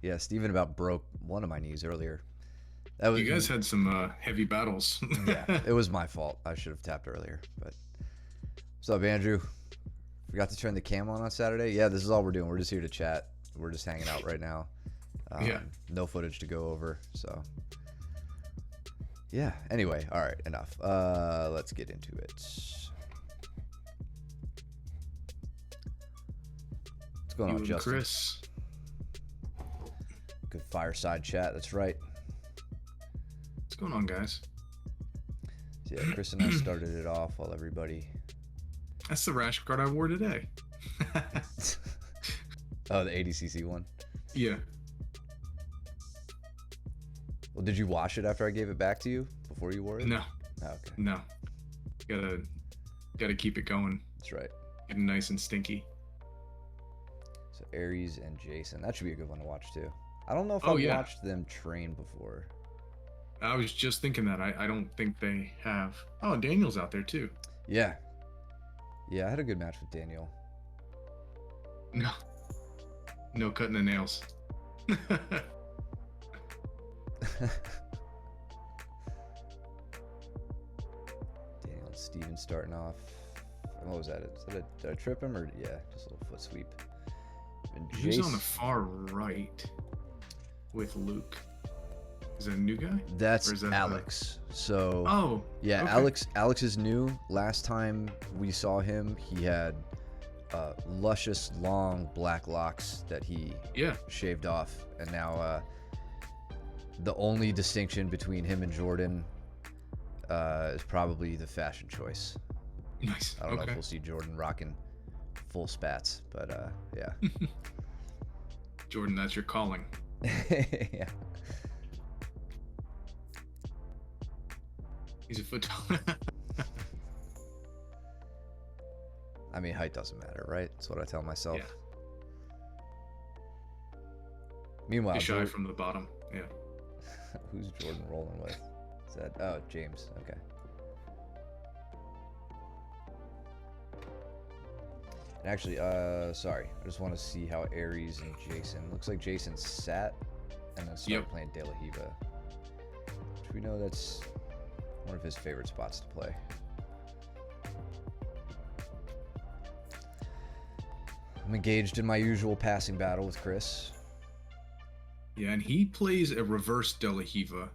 Yeah, Steven about broke one of my knees earlier. That was You guys had some heavy battles. yeah, it was my fault. I should have tapped earlier. But what's up, Andrew? Forgot to turn the cam on Saturday. Yeah, this is all we're doing. We're just here to chat. We're just hanging out right now. Yeah. No footage to go over. So yeah. Anyway, all right, enough. Let's get into it. What's going You on, and Justin? Chris. Good fireside chat. That's right. What's going on, guys? So yeah, Chris and I started it off while everybody. That's the rash guard I wore today. Oh, the ADCC one. Yeah. Well, did you wash it after I gave it back to you before you wore it? No. Oh, okay, No. Gotta keep it going. that's right. Getting nice and stinky. So Ares and Jason. That should be a good one to watch too. I don't know if Oh, I've yeah. watched them train before. I was just thinking that. I don't think they have. Oh, Daniel's out there too. Yeah. Yeah, I had a good match with Daniel. No. No cutting the nails. Daniel and Steven starting off. What was that? Did I trip him or yeah, just a little foot sweep. And Who's on the Jace, far right with Luke? Is that a new guy? that's or is that Alex. So Oh. yeah, okay. Alex is new. Last time we saw him, he had luscious long black locks that he Yeah. shaved off, and now the only distinction between him and Jordan is probably the fashion choice. Nice. I don't know if Okay. we'll see Jordan rocking full spats, but yeah. Jordan, that's your calling. Yeah. He's a foot tall. I mean, height doesn't matter, right? That's what I tell myself. Yeah. Meanwhile, He's shy from the bottom. Yeah. who's Jordan rolling with? Is that James? Okay. And actually, sorry, I just want to see how Ares and Jason. Looks like Jason sat and then started Yep. playing De La Hiva, which we know that's one of his favorite spots to play. I'm engaged in my usual passing battle with Chris. Yeah, and he plays a reverse De La Hiva.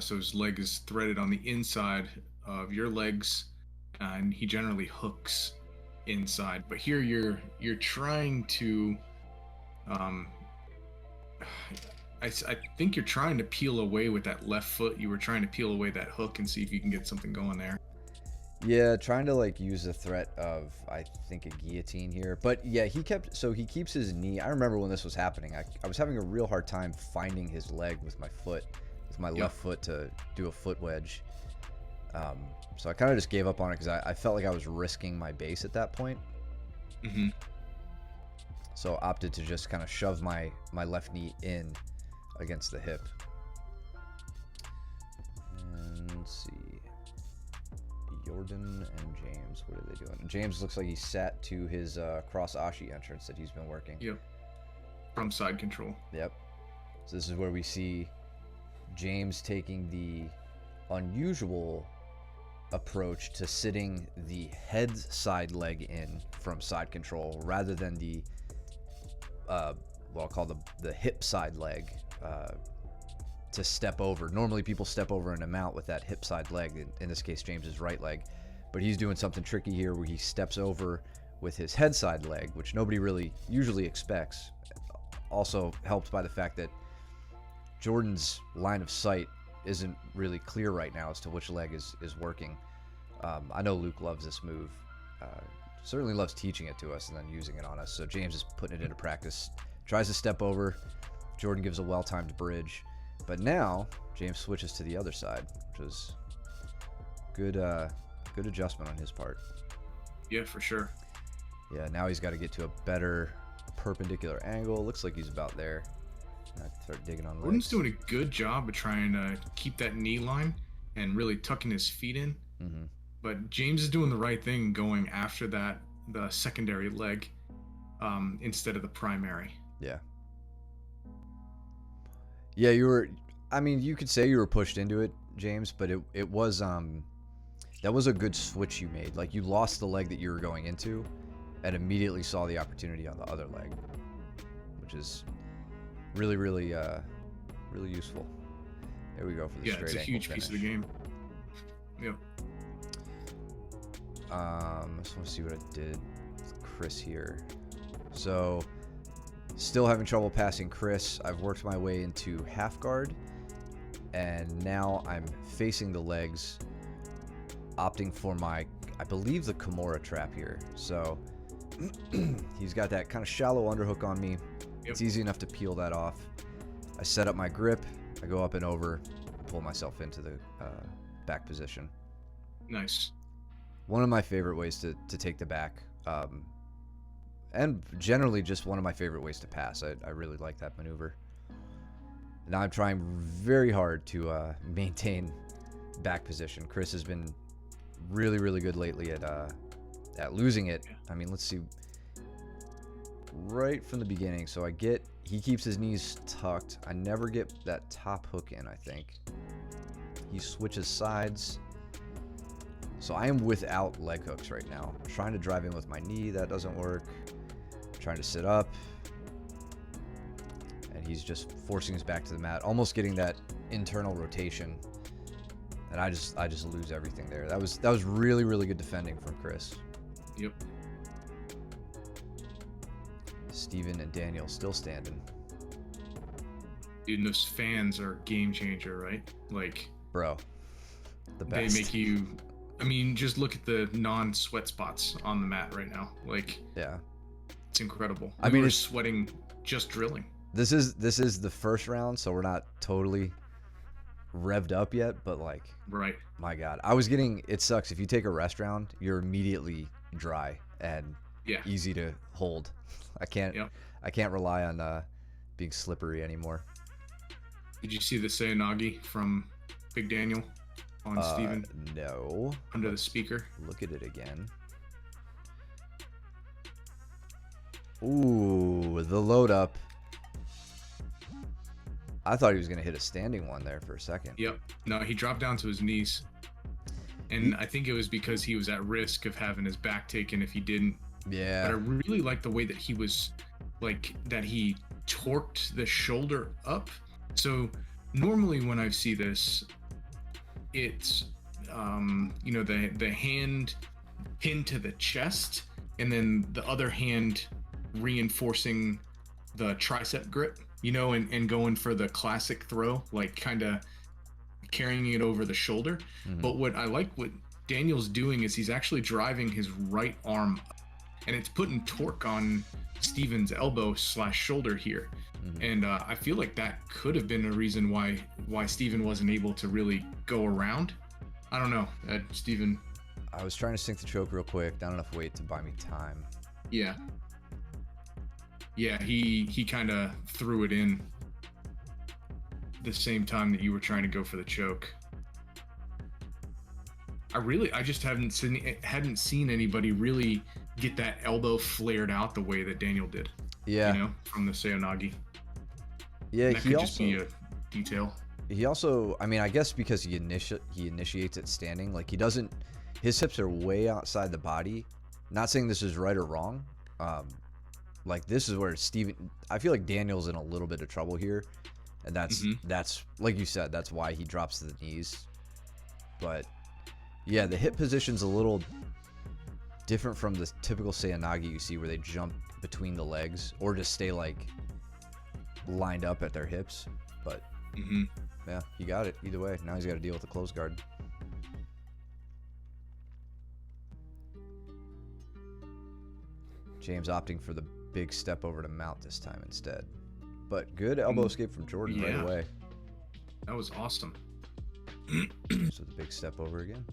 So his leg is threaded on the inside of your legs, and he generally hooks inside. But here you're trying to, I think you're trying to peel away with that left foot. You were trying to peel away that hook and see if you can get something going there. Yeah, trying to like use the threat of I think a guillotine here, but yeah, he keeps his knee. I remember when this was happening. I was having a real hard time finding his leg with my foot, with my left foot to do a foot wedge. So I kind of just gave up on it because I felt like I was risking my base at that point. Mm-hmm. So opted to just kind of shove my left knee in against the hip. And let's see. Jordan and James, what are they doing? James looks like he sat to his cross Ashi entrance that he's been working. Yep. From side control. Yep. So this is where we see James taking the unusual approach to sitting the head side leg in from side control rather than the well, called the hip side leg to step over. Normally people step over and mount with that hip side leg, in this case James's right leg, but he's doing something tricky here where he steps over with his head side leg, which nobody really usually expects. Also helped by the fact that Jordan's line of sight isn't really clear right now as to which leg is working. I know Luke loves this move, certainly loves teaching it to us and then using it on us. So James is putting it into practice, tries to step over, Jordan gives a well-timed bridge, but now James switches to the other side, which was good adjustment on his part. Yeah, for sure. Yeah, now he's got to get to a better perpendicular angle. Looks like he's about there. I start digging on Jordan's legs. doing a good job of trying to keep that knee line and really tucking his feet in. Mm-hmm. But James is doing the right thing going after that, the secondary leg, instead of the primary. Yeah. Yeah, you were. I mean, you could say you were pushed into it, James, but it was that was a good switch you made. Like you lost the leg that you were going into, and immediately saw the opportunity on the other leg, which is really, really useful. There we go for the Yeah, straight it's a ankle huge finish. piece of the game. Yep. I just want to see what I did with Chris here. So, still having trouble passing Chris. I've worked my way into half guard, and now I'm facing the legs, opting for my, I believe, the Kimura trap here. So, he's got that kind of shallow underhook on me. Yep. It's easy enough to peel that off. I set up my grip, I go up and over, pull myself into the back position. Nice. One of my favorite ways to take the back, and generally just one of my favorite ways to pass. I really like that maneuver. Now I'm trying very hard to maintain back position. Chris has been really, really good lately at losing it. I mean, let's see. Right from the beginning, so he keeps his knees tucked. I never get that top hook in, I think. He switches sides. So I am without leg hooks right now. I'm trying to drive in with my knee. That doesn't work. I'm trying to sit up. And he's just forcing us back to the mat, almost getting that internal rotation. And I just lose everything there. That was really, really good defending from Chris. Yep. Steven and Daniel still standing. Dude, and those fans are game changer, right? Like, Bro, the best. they make you. I mean, just look at the non-sweat spots on the mat right now. Like, Yeah. it's incredible. I mean, we're it's- sweating just drilling. This is the first round, so we're not totally revved up yet, but like, Right. my God, it sucks. If you take a rest round, you're immediately dry and Yeah. easy to hold. I can't Yep. rely on being slippery anymore. Did you see the Seonagi from Big Daniel on Steven No. under the speaker? Look at it again. Ooh, the load up. I thought he was going to hit a standing one there for a second. Yep. No, he dropped down to his knees. And I think it was because he was at risk of having his back taken if he didn't. But I Yeah. really like the way that he was, like, that he torqued the shoulder up. So normally when I see this, it's, the hand pinned to the chest and then the other hand reinforcing the tricep grip, and going for the classic throw, like kind of carrying it over the shoulder. Mhm. But what I like what Daniel's doing is he's actually driving his right arm up, and it's putting torque on Steven's elbow/shoulder here. Mhm. And I feel like that could have been a reason why Steven wasn't able to really go around. I don't know, Steven. I was trying to sink the choke real quick. Not enough weight to buy me time. Yeah, he kind of threw it in the same time that you were trying to go for the choke. I just hadn't seen anybody really get that elbow flared out the way that Daniel did. Yeah. From the Seonagi. Yeah, And that could just be a detail. he also, I mean, I guess because he initiates it standing, like his hips are way outside the body. Not saying this is right or wrong. Like this is where I feel like Daniel's in a little bit of trouble here. And that's like you said, that's why he drops to the knees. But yeah, the hip position's a little different from the typical Seonagi you see where they jump between the legs or just stay like lined up at their hips. But yeah, he got it either way. Now he's got to deal with the close guard. James opting for the big step over to mount this time instead. But good elbow escape from Jordan right Yeah. away. That was awesome. So the big step over again.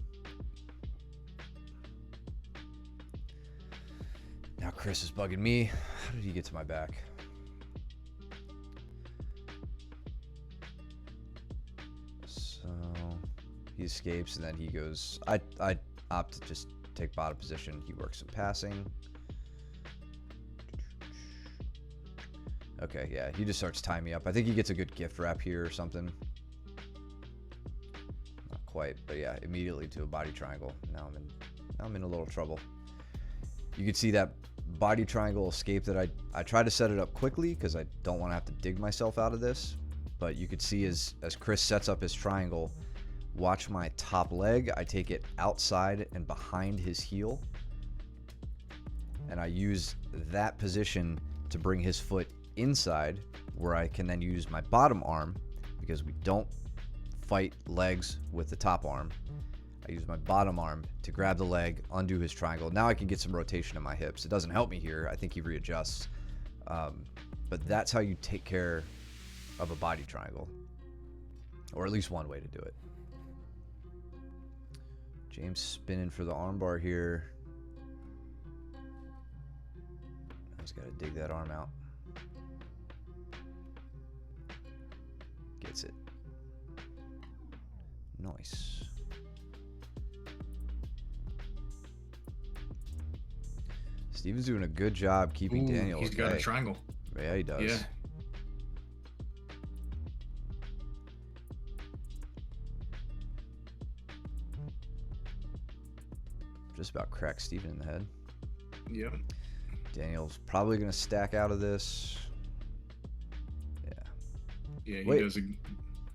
Now Chris is bugging me. How did he get to my back? So he escapes and then he goes. I opt to just take bottom position. He works some passing. Okay, yeah, he just starts tying me up. I think he gets a good gift wrap here or something. Not quite, but yeah, immediately to a body triangle. Now I'm in a little trouble. You can see that body triangle escape that I try to set it up quickly because I don't want to have to dig myself out of this. But you could see as Chris sets up his triangle, watch my top leg. I take it outside and behind his heel. And I use that position to bring his foot inside, where I can then use my bottom arm, because we don't fight legs with the top arm. I use my bottom arm to grab the leg, undo his triangle. Now I can get some rotation in my hips. It doesn't help me here. I think he readjusts. But that's how you take care of a body triangle. Or at least one way to do it. James spinning for the armbar here. He's got to dig that arm out. Gets it. Nice. Steven's doing a good job keeping Daniel. He's got a triangle. Yeah, he does. Yeah. Just about cracked Steven in the head. Yep. Daniel's probably going to stack out of this. Yeah. Yeah, he does.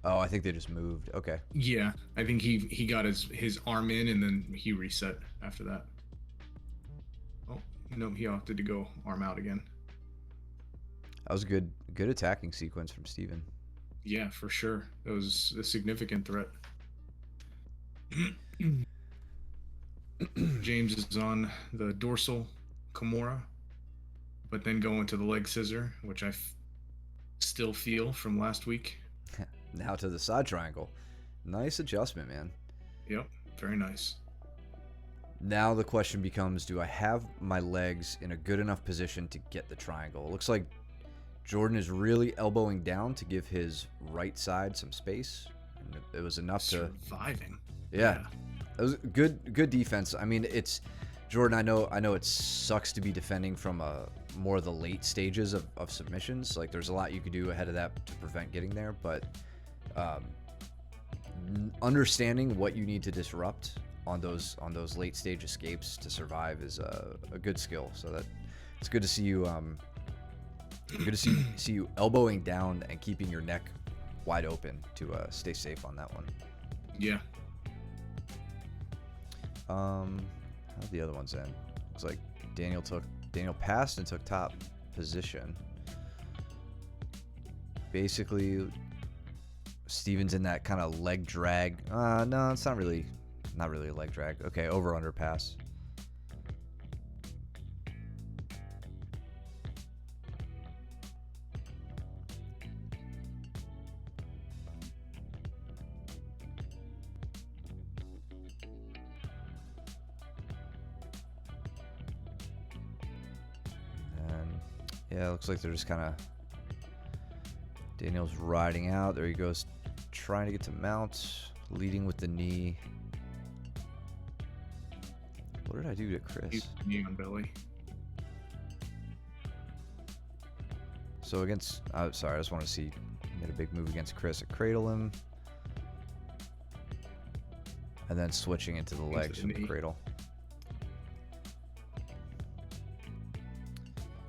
Oh, I think they just moved. Okay. Yeah, I think he got his arm in and then he reset after that. Oh, no, he opted to go arm out again. That was a good attacking sequence from Steven. Yeah, for sure. That was a significant threat. James is on the dorsal Kimura, but then going to the leg scissor, which I still feel from last week. Now to the side triangle. Nice adjustment, man. Yep, very nice. Now the question becomes, do I have my legs in a good enough position to get the triangle? It looks like Jordan is really elbowing down to give his right side some space. And it was enough to... Surviving. Yeah. It was good defense. I mean, it's... Jordan, I know it sucks to be defending from more of the late stages of submissions. Like, there's a lot you could do ahead of that to prevent getting there, but understanding what you need to disrupt on those late stage escapes to survive is a good skill. So that it's good to see you good to see you elbowing down and keeping your neck wide open to stay safe on that one. Yeah. How'd the other ones end? Looks like Daniel passed and took top position. Basically, Steven's in that kind of leg drag. No, it's not really a leg drag. Okay, over under pass. Yeah, looks like they're just kind of... Daniel's riding out. There he goes, trying to get to mount, leading with the knee. What did I do to Chris? Knee on belly. So against... Oh, sorry, I just want to see... Made a big move against Chris. I cradle him. And then switching into the legs from the cradle.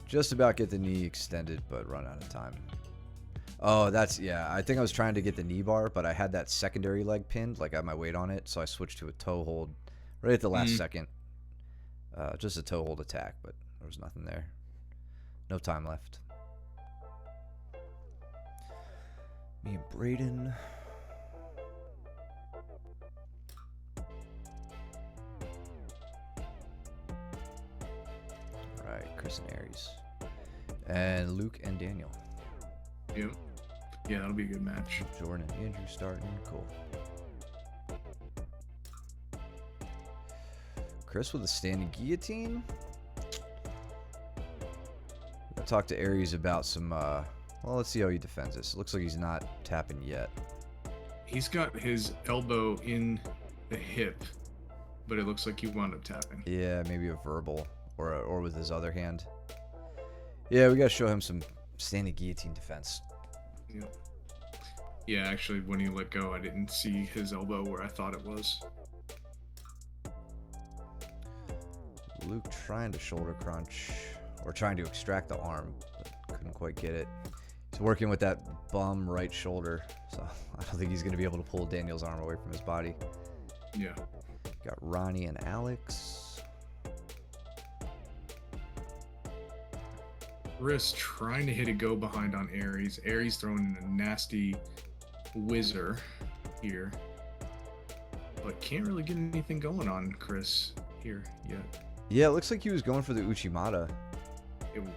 Just about get the knee extended, but run out of time. Oh, that's... Yeah, I think I was trying to get the knee bar, but I had that secondary leg pinned, like I had my weight on it, so I switched to a toe hold right at the last second. Just a toe hold attack, but there was nothing there. No time left. Me and Braden. Alright, Chris and Aries. And Luke and Daniel. Yep. Yeah, that'll be a good match. Jordan and Andrew starting. Cool. Chris with a standing guillotine. I talked to Aries about some... well, let's see how he defends this. Looks like he's not tapping yet. He's got his elbow in the hip, but it looks like he wound up tapping. Yeah, maybe a verbal or with his other hand. Yeah, we gotta show him some standing guillotine defense. Yeah. Yeah, actually, when he let go, I didn't see his elbow where I thought it was. Luke trying to shoulder crunch, or trying to extract the arm, but couldn't quite get it. He's working with that bum right shoulder, so I don't think he's going to be able to pull Daniel's arm away from his body. Yeah. Got Ronnie and Alex. Chris trying to hit a go behind on Aries. Aries throwing in a nasty whizzer here. But can't really get anything going on Chris here yet. Yeah, it looks like he was going for the Uchimata.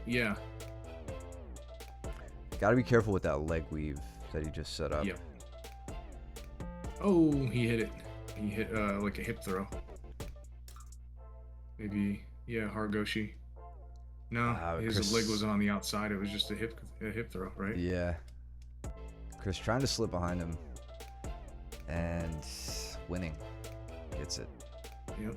Yeah. Got to be careful with that leg weave that he just set up. Yeah. Oh, he hit it. He hit like a hip throw. Maybe, yeah, Hargoshi. No, his Chris... leg was on the outside. It was just a hip throw, right? Yeah. Chris trying to slip behind him and winning. Gets it. Yep.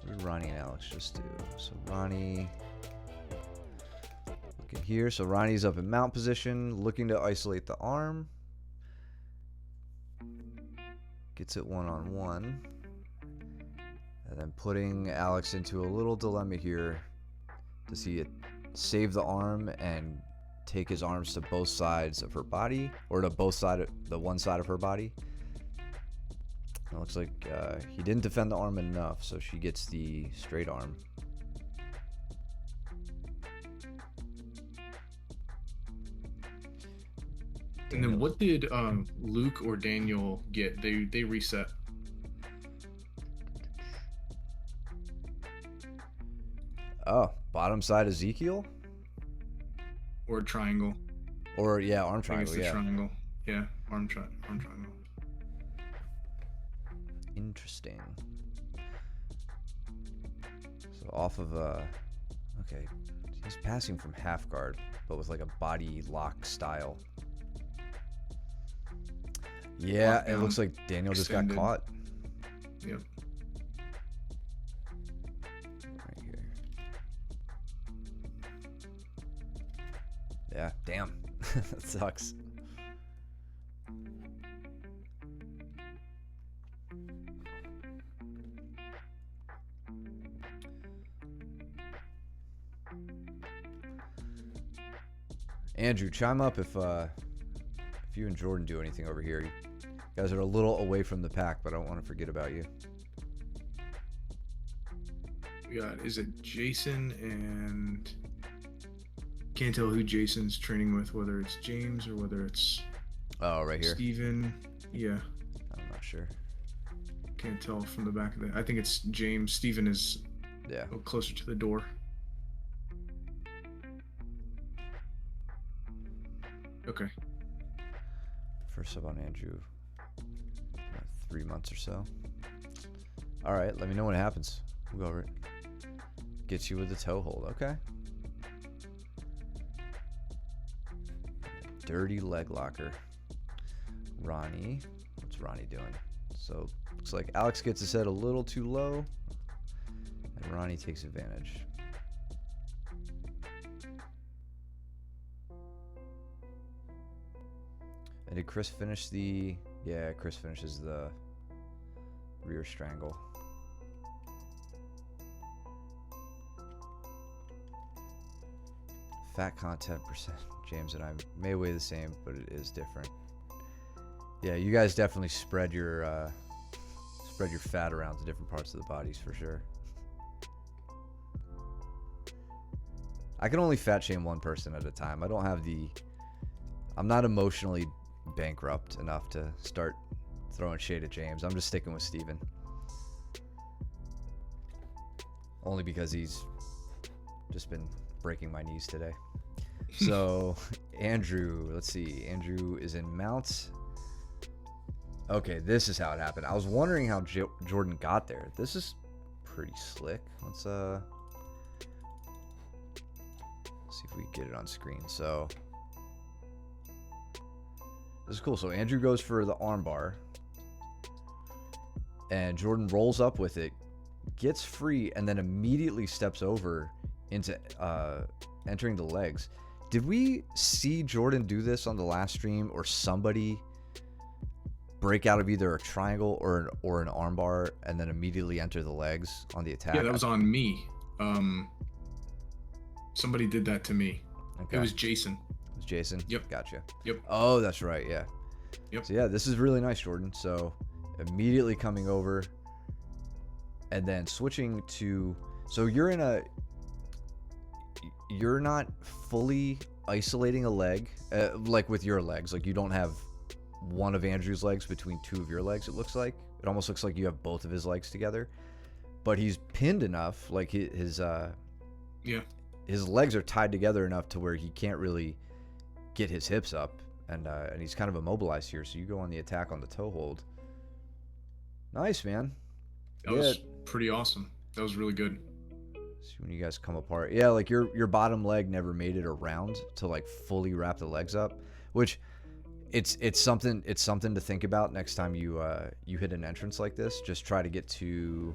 What did Ronnie and Alex just do? So Ronnie looking here. So Ronnie's up in mount position, looking to isolate the arm. Gets it one-on-one. And then putting Alex into a little dilemma here to see it save the arm and take his arms to both sides of her body, or to both side, the one side of her body. It looks like he didn't defend the arm enough, so she gets the straight arm. And then what did Luke or Daniel get? They reset. Oh, bottom side Ezekiel? Or triangle. Or, yeah, arm I think triangle, it's the yeah. triangle. Yeah, arm triangle. Interesting. So off of okay, he's passing from half guard, but with like a body lock style. Yeah, it looks like Daniel Extended. just got caught. Yep. Right here. Yeah, damn. That sucks. Andrew, chime up if you and Jordan do anything over here. You guys are a little away from the pack, but I don't want to forget about you. We got, is it Jason and can't tell who Jason's training with, whether it's James or whether it's right here. Steven. Yeah. I'm not sure. Can't tell from the back of the, I think it's James. Steven is Yeah. closer to the door. Okay. First up on Andrew. 3 months or so. All right, let me know when it happens. We'll go over it. Gets you with the toe hold. Okay. Dirty leg locker. Ronnie. What's Ronnie doing? So looks like Alex gets his head a little too low, and Ronnie takes advantage. And did Chris finish the... Yeah, Chris finishes the rear strangle. Fat content percent. James and I may weigh the same, but it is different. Yeah, you guys definitely spread your fat around to different parts of the bodies for sure. I can only fat shame one person at a time. I don't have the... I'm not emotionally bankrupt enough to start throwing shade at James. I'm just sticking with Steven. Only because he's just been breaking my knees today. So, Andrew, let's see. Andrew is in mount. Okay, this is how it happened. I was wondering how Jordan got there. This is pretty slick. Let's see if we can get it on screen. So, this is cool. So Andrew goes for the armbar, and Jordan rolls up with it, gets free, and then immediately steps over into entering the legs. Did we see Jordan do this on the last stream, or somebody break out of either a triangle or an armbar and then immediately enter the legs on the attack? Yeah, that was on me. Somebody did that to me. Okay. It was Jason. It was Jason? Yep. Gotcha. Yep. Oh, that's right. Yeah. Yep. So yeah, this is really nice, Jordan. So immediately coming over and then switching to, so you're not fully isolating a leg, like with your legs. Like you don't have one of Andrew's legs between two of your legs. It looks like it almost looks like you have both of his legs together, but he's pinned enough, like his legs are tied together enough to where he can't really get his hips up, and he's kind of immobilized here. So you go on the attack on the toe hold. Nice, man. That was pretty awesome. That was really good. See when you guys come apart. Yeah, like your bottom leg never made it around to like fully wrap the legs up, which it's something to think about next time you hit an entrance like this. Just try to get to.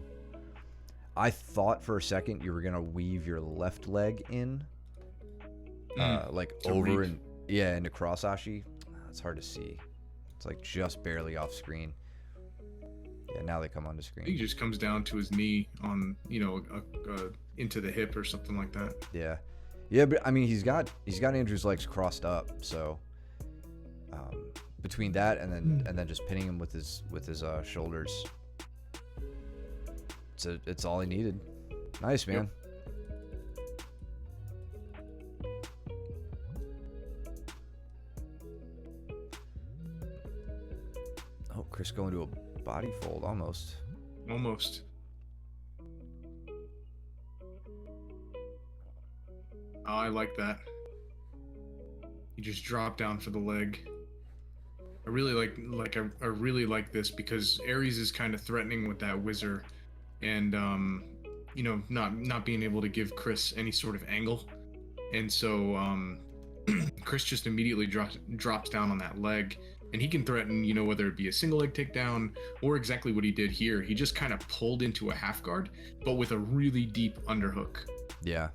I thought for a second you were gonna weave your left leg in, like over and into cross ashi. It's hard to see. It's like just barely off screen. Yeah, now they come onto screen. He just comes down to his knee on, into the hip or something like that. Yeah, but I mean he's got Andrew's legs crossed up, so between that and then just pinning him with his shoulders, it's all he needed. Nice, man. Oh, Chris going to a body fold almost. Almost. Oh, I like that. You just drop down for the leg. I really I really like this because Ares is kind of threatening with that whizzer, and not being able to give Chris any sort of angle, and so Chris just immediately drops down on that leg, and he can threaten, whether it be a single leg takedown or exactly what he did here. He just kind of pulled into a half guard, but with a really deep underhook. Yeah,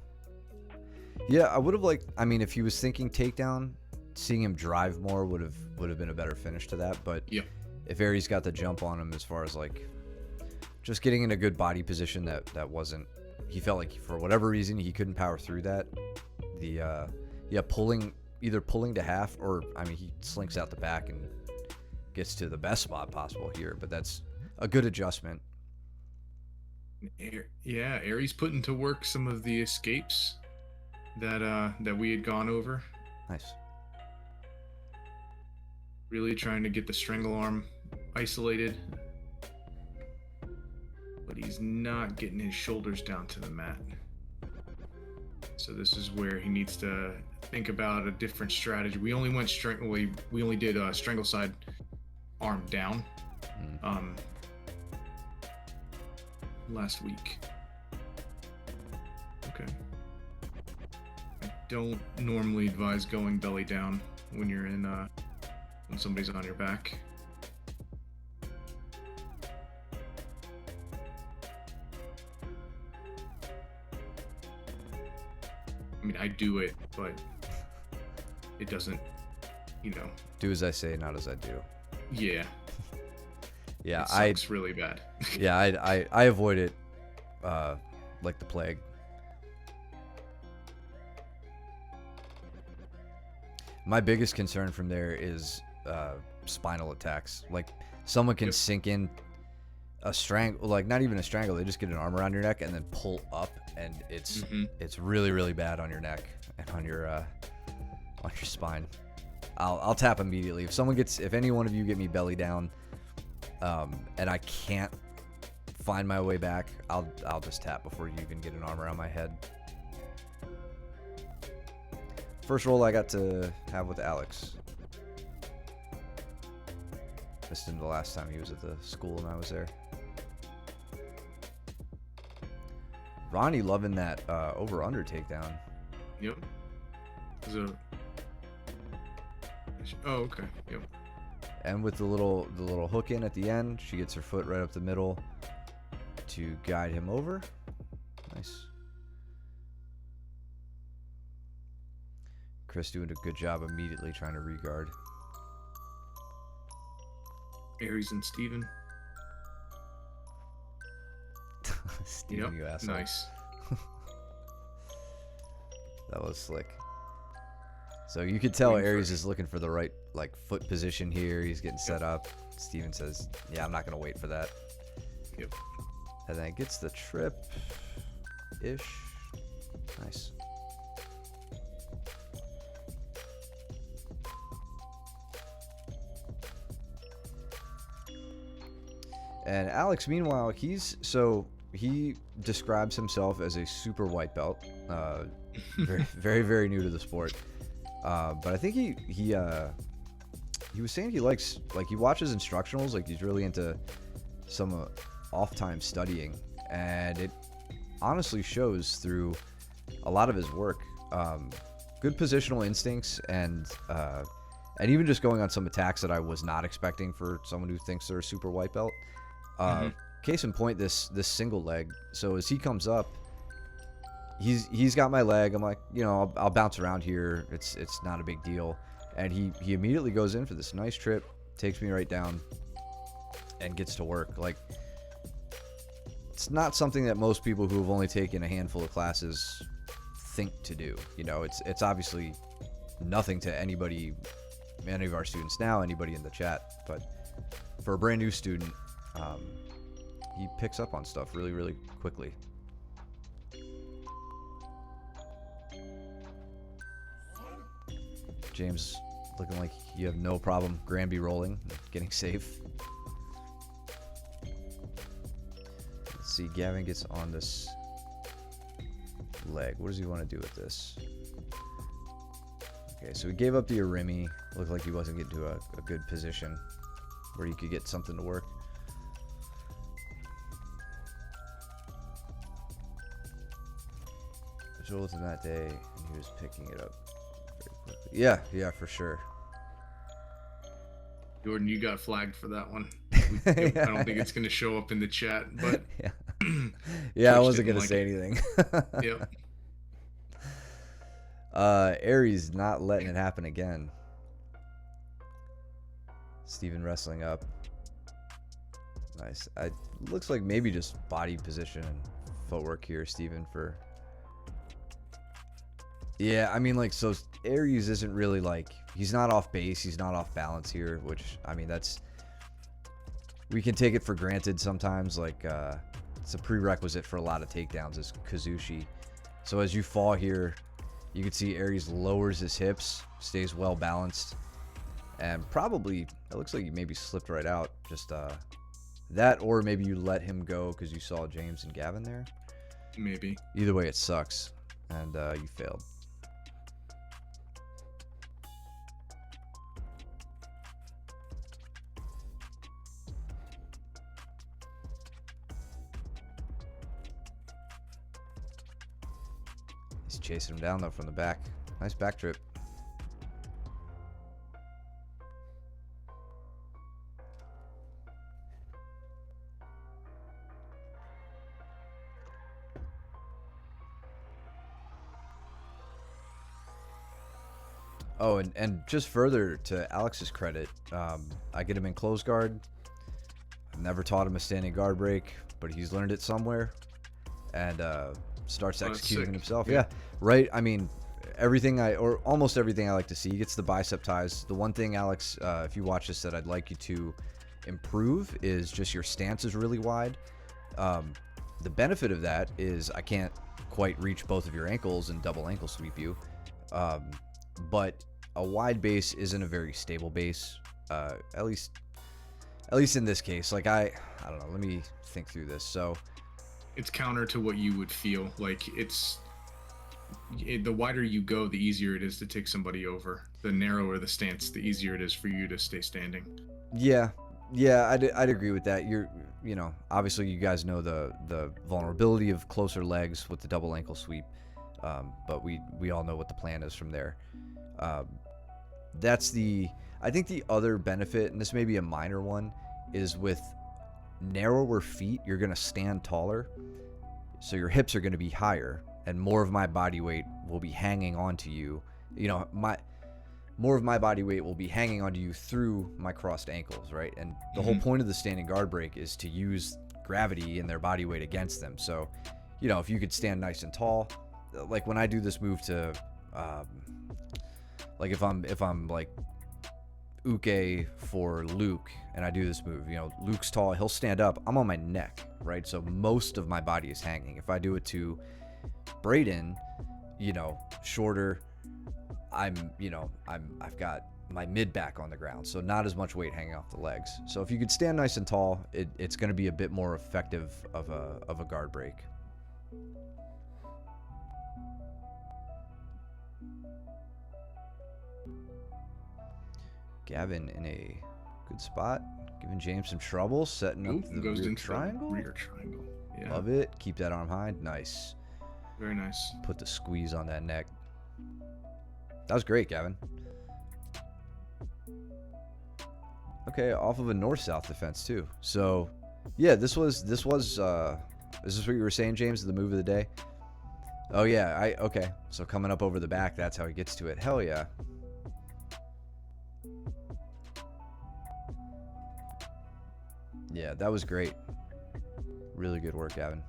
I would have liked. I mean, if he was thinking takedown, seeing him drive more would have been a better finish to that. But yeah, if Aries got the jump on him as far as like just getting in a good body position, that wasn't. He felt like for whatever reason he couldn't power through that. Either pulling to half, or I mean he slinks out the back and gets to the best spot possible here. But that's a good adjustment. Yeah, Aries putting to work some of the escapes that we had gone over. Nice. Really trying to get the strangle arm isolated, but he's not getting his shoulders down to the mat. So this is where he needs to think about a different strategy. We only went we only did strangle side arm down last week. Okay. I don't normally advise going belly down when you're in when somebody's on your back. I mean, I do it, but it doesn't, Do as I say, not as I do. Yeah. Yeah, it sucks really bad. Yeah, I avoid it like the plague. My biggest concern from there is spinal attacks. Like someone can sink in a strangle, like not even a strangle, they just get an arm around your neck and then pull up, and it's really, really bad on your neck and on your spine. I'll tap immediately. If any one of you get me belly down, and I can't find my way back, I'll just tap before you even get an arm around my head. First roll I got to have with Alex. Missed him the last time he was at the school and I was there. Ronnie loving that over-under takedown. Yep. Oh, okay. Yep. And with the little hook in at the end, she gets her foot right up the middle to guide him over. Nice. Chris doing a good job immediately trying to regard. Aries and Steven. Steven, you asshole. Nice. That was slick. So you could tell Aries is looking for the right like foot position here. He's getting set up. Steven says, yeah, I'm not going to wait for that. Yep. And then gets the trip-ish. Nice. And Alex, meanwhile, he describes himself as a super white belt. Very, very, very new to the sport. But I think he was saying he likes, like, he watches instructionals, like he's really into some off time studying, and it honestly shows through a lot of his work. Good positional instincts, and even just going on some attacks that I was not expecting for someone who thinks they're a super white belt. Case in point, this single leg. So as he comes up, he's got my leg. I'm like, you know, I'll bounce around here. It's not a big deal. And he immediately goes in for this nice trip, takes me right down, and gets to work. Like, it's not something that most people who have only taken a handful of classes think to do. You know, it's obviously nothing to anybody, any of our students now, anybody in the chat. But for a brand new student, he picks up on stuff really, really quickly. James looking like you have no problem Granby rolling, getting safe. Let's see, Gavin gets on this leg. What does he want to do with this? Okay, so he gave up the Arimi. Looked like he wasn't getting to a good position where he could get something to work. Joel's in that day, and he was picking it up very quickly. Yeah, for sure. Jordan, you got flagged for that one. I don't think it's going to show up in the chat, but yeah, I wasn't going to say anything. Yep. Aries not letting it happen again. Steven wrestling up. Nice. Looks like maybe just body position and footwork here, Steven, for... Yeah, I mean, like, so Aries isn't really, like, he's not off base, he's not off balance here, which, I mean, that's, we can take it for granted sometimes, like, it's a prerequisite for a lot of takedowns is Kazushi. So as you fall here, you can see Aries lowers his hips, stays well balanced, and probably, it looks like he maybe slipped right out, just, that, or maybe you let him go because you saw James and Gavin there. Maybe. Either way, it sucks, and you failed. He's chasing him down, though, from the back. Nice back trip. Oh, and just further to Alex's credit, I get him in close guard. I've never taught him a standing guard break, but he's learned it somewhere, and starts executing himself. Yeah, right. I mean, almost everything I like to see. He gets the bicep ties. The one thing, Alex, if you watch this, that I'd like you to improve is just your stance is really wide. The benefit of that is I can't quite reach both of your ankles and double ankle sweep you, but a wide base isn't a very stable base, at least in this case. Like, I don't know, let me think through this. So it's counter to what you would feel like. The wider you go, the easier it is to take somebody over. The narrower the stance, the easier it is for you to stay standing. Yeah, I'd agree with that. You know, obviously you guys know the vulnerability of closer legs with the double ankle sweep, but we all know what the plan is from there. I think the other benefit, and this may be a minor one, is with narrower feet, you're going to stand taller, so your hips are going to be higher, and more of my body weight will be hanging onto you you know, more of my body weight will be hanging onto you through my crossed ankles, right? And the whole point of the standing guard break is to use gravity and their body weight against them. So, you know, if you could stand nice and tall, like when I do this move to, like if I'm like Uke for Luke and I do this move, you know, Luke's tall, he'll stand up, I'm on my neck, right? So most of my body is hanging. If I do it to Brayden, you know, shorter, I've got my mid back on the ground, so not as much weight hanging off the legs. So if you could stand nice and tall, it's going to be a bit more effective of a guard break. Gavin in a good spot, giving James some trouble, setting up the rear triangle. Rear triangle. Yeah. Love it. Keep that arm high. Nice. Very nice. Put the squeeze on that neck. That was great, Gavin. Okay, off of a north-south defense too. So, yeah, this was. Is this what you were saying, James? The move of the day? Oh yeah. Okay. So coming up over the back, that's how he gets to it. Hell yeah. Yeah, that was great. Really good work, Gavin.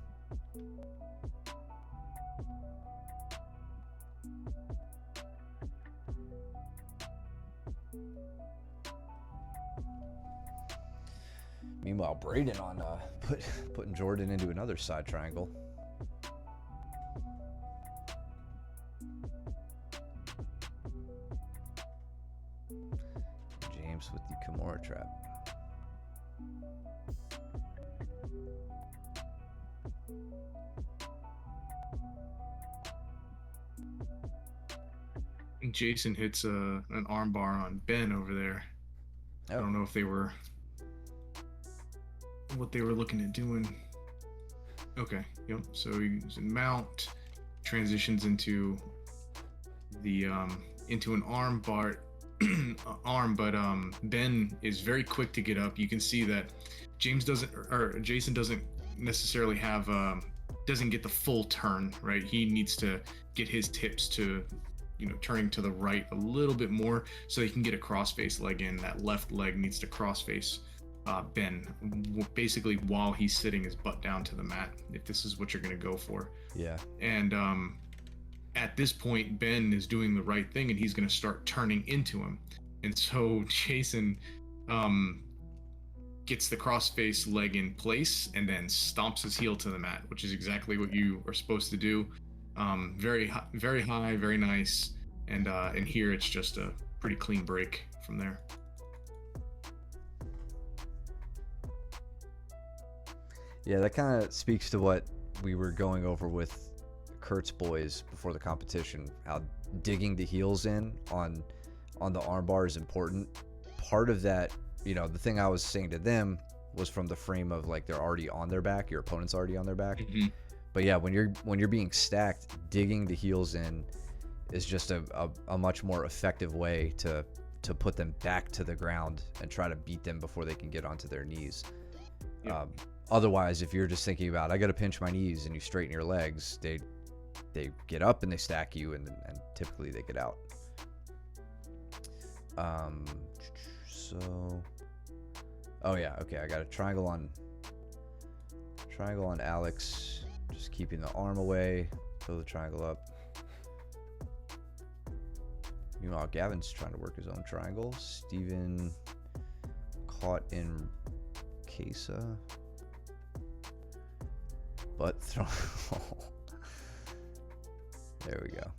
Meanwhile, Brayden on putting Jordan into another side triangle. James with the Kimura trap. Jason hits an armbar on Ben over there. Oh. I don't know if what they were looking at doing. Okay, yep. So he's in mount, transitions into the into an arm bar arm, but Ben is very quick to get up. You can see that Jason doesn't necessarily have doesn't get the full turn, right? He needs to get his hips to, you know, turning to the right a little bit more so he can get a crossface leg in. That left leg needs to crossface Ben, basically while he's sitting his butt down to the mat, if this is what you're going to go for. Yeah. And at this point, Ben is doing the right thing and he's going to start turning into him. And so Jason gets the crossface leg in place and then stomps his heel to the mat, which is exactly what you are supposed to do. Very high, very nice. And here it's just a pretty clean break from there. Yeah, that kind of speaks to what we were going over with Kurt's boys before the competition. How digging the heels in on the armbar is important. Part of that, you know, the thing I was saying to them was from the frame of like they're already on their back, your opponent's already on their back. Mm-hmm. But yeah, when you're being stacked, digging the heels in is just a much more effective way to put them back to the ground and try to beat them before they can get onto their knees. Yep. Otherwise, if you're just thinking about, I got to pinch my knees, and you straighten your legs, they get up and they stack you, and typically they get out. Oh yeah, okay, I got a triangle on Alex, just keeping the arm away, fill the triangle up. Meanwhile, Gavin's trying to work his own triangle. Steven caught in Kesa. Butt throw. There we go.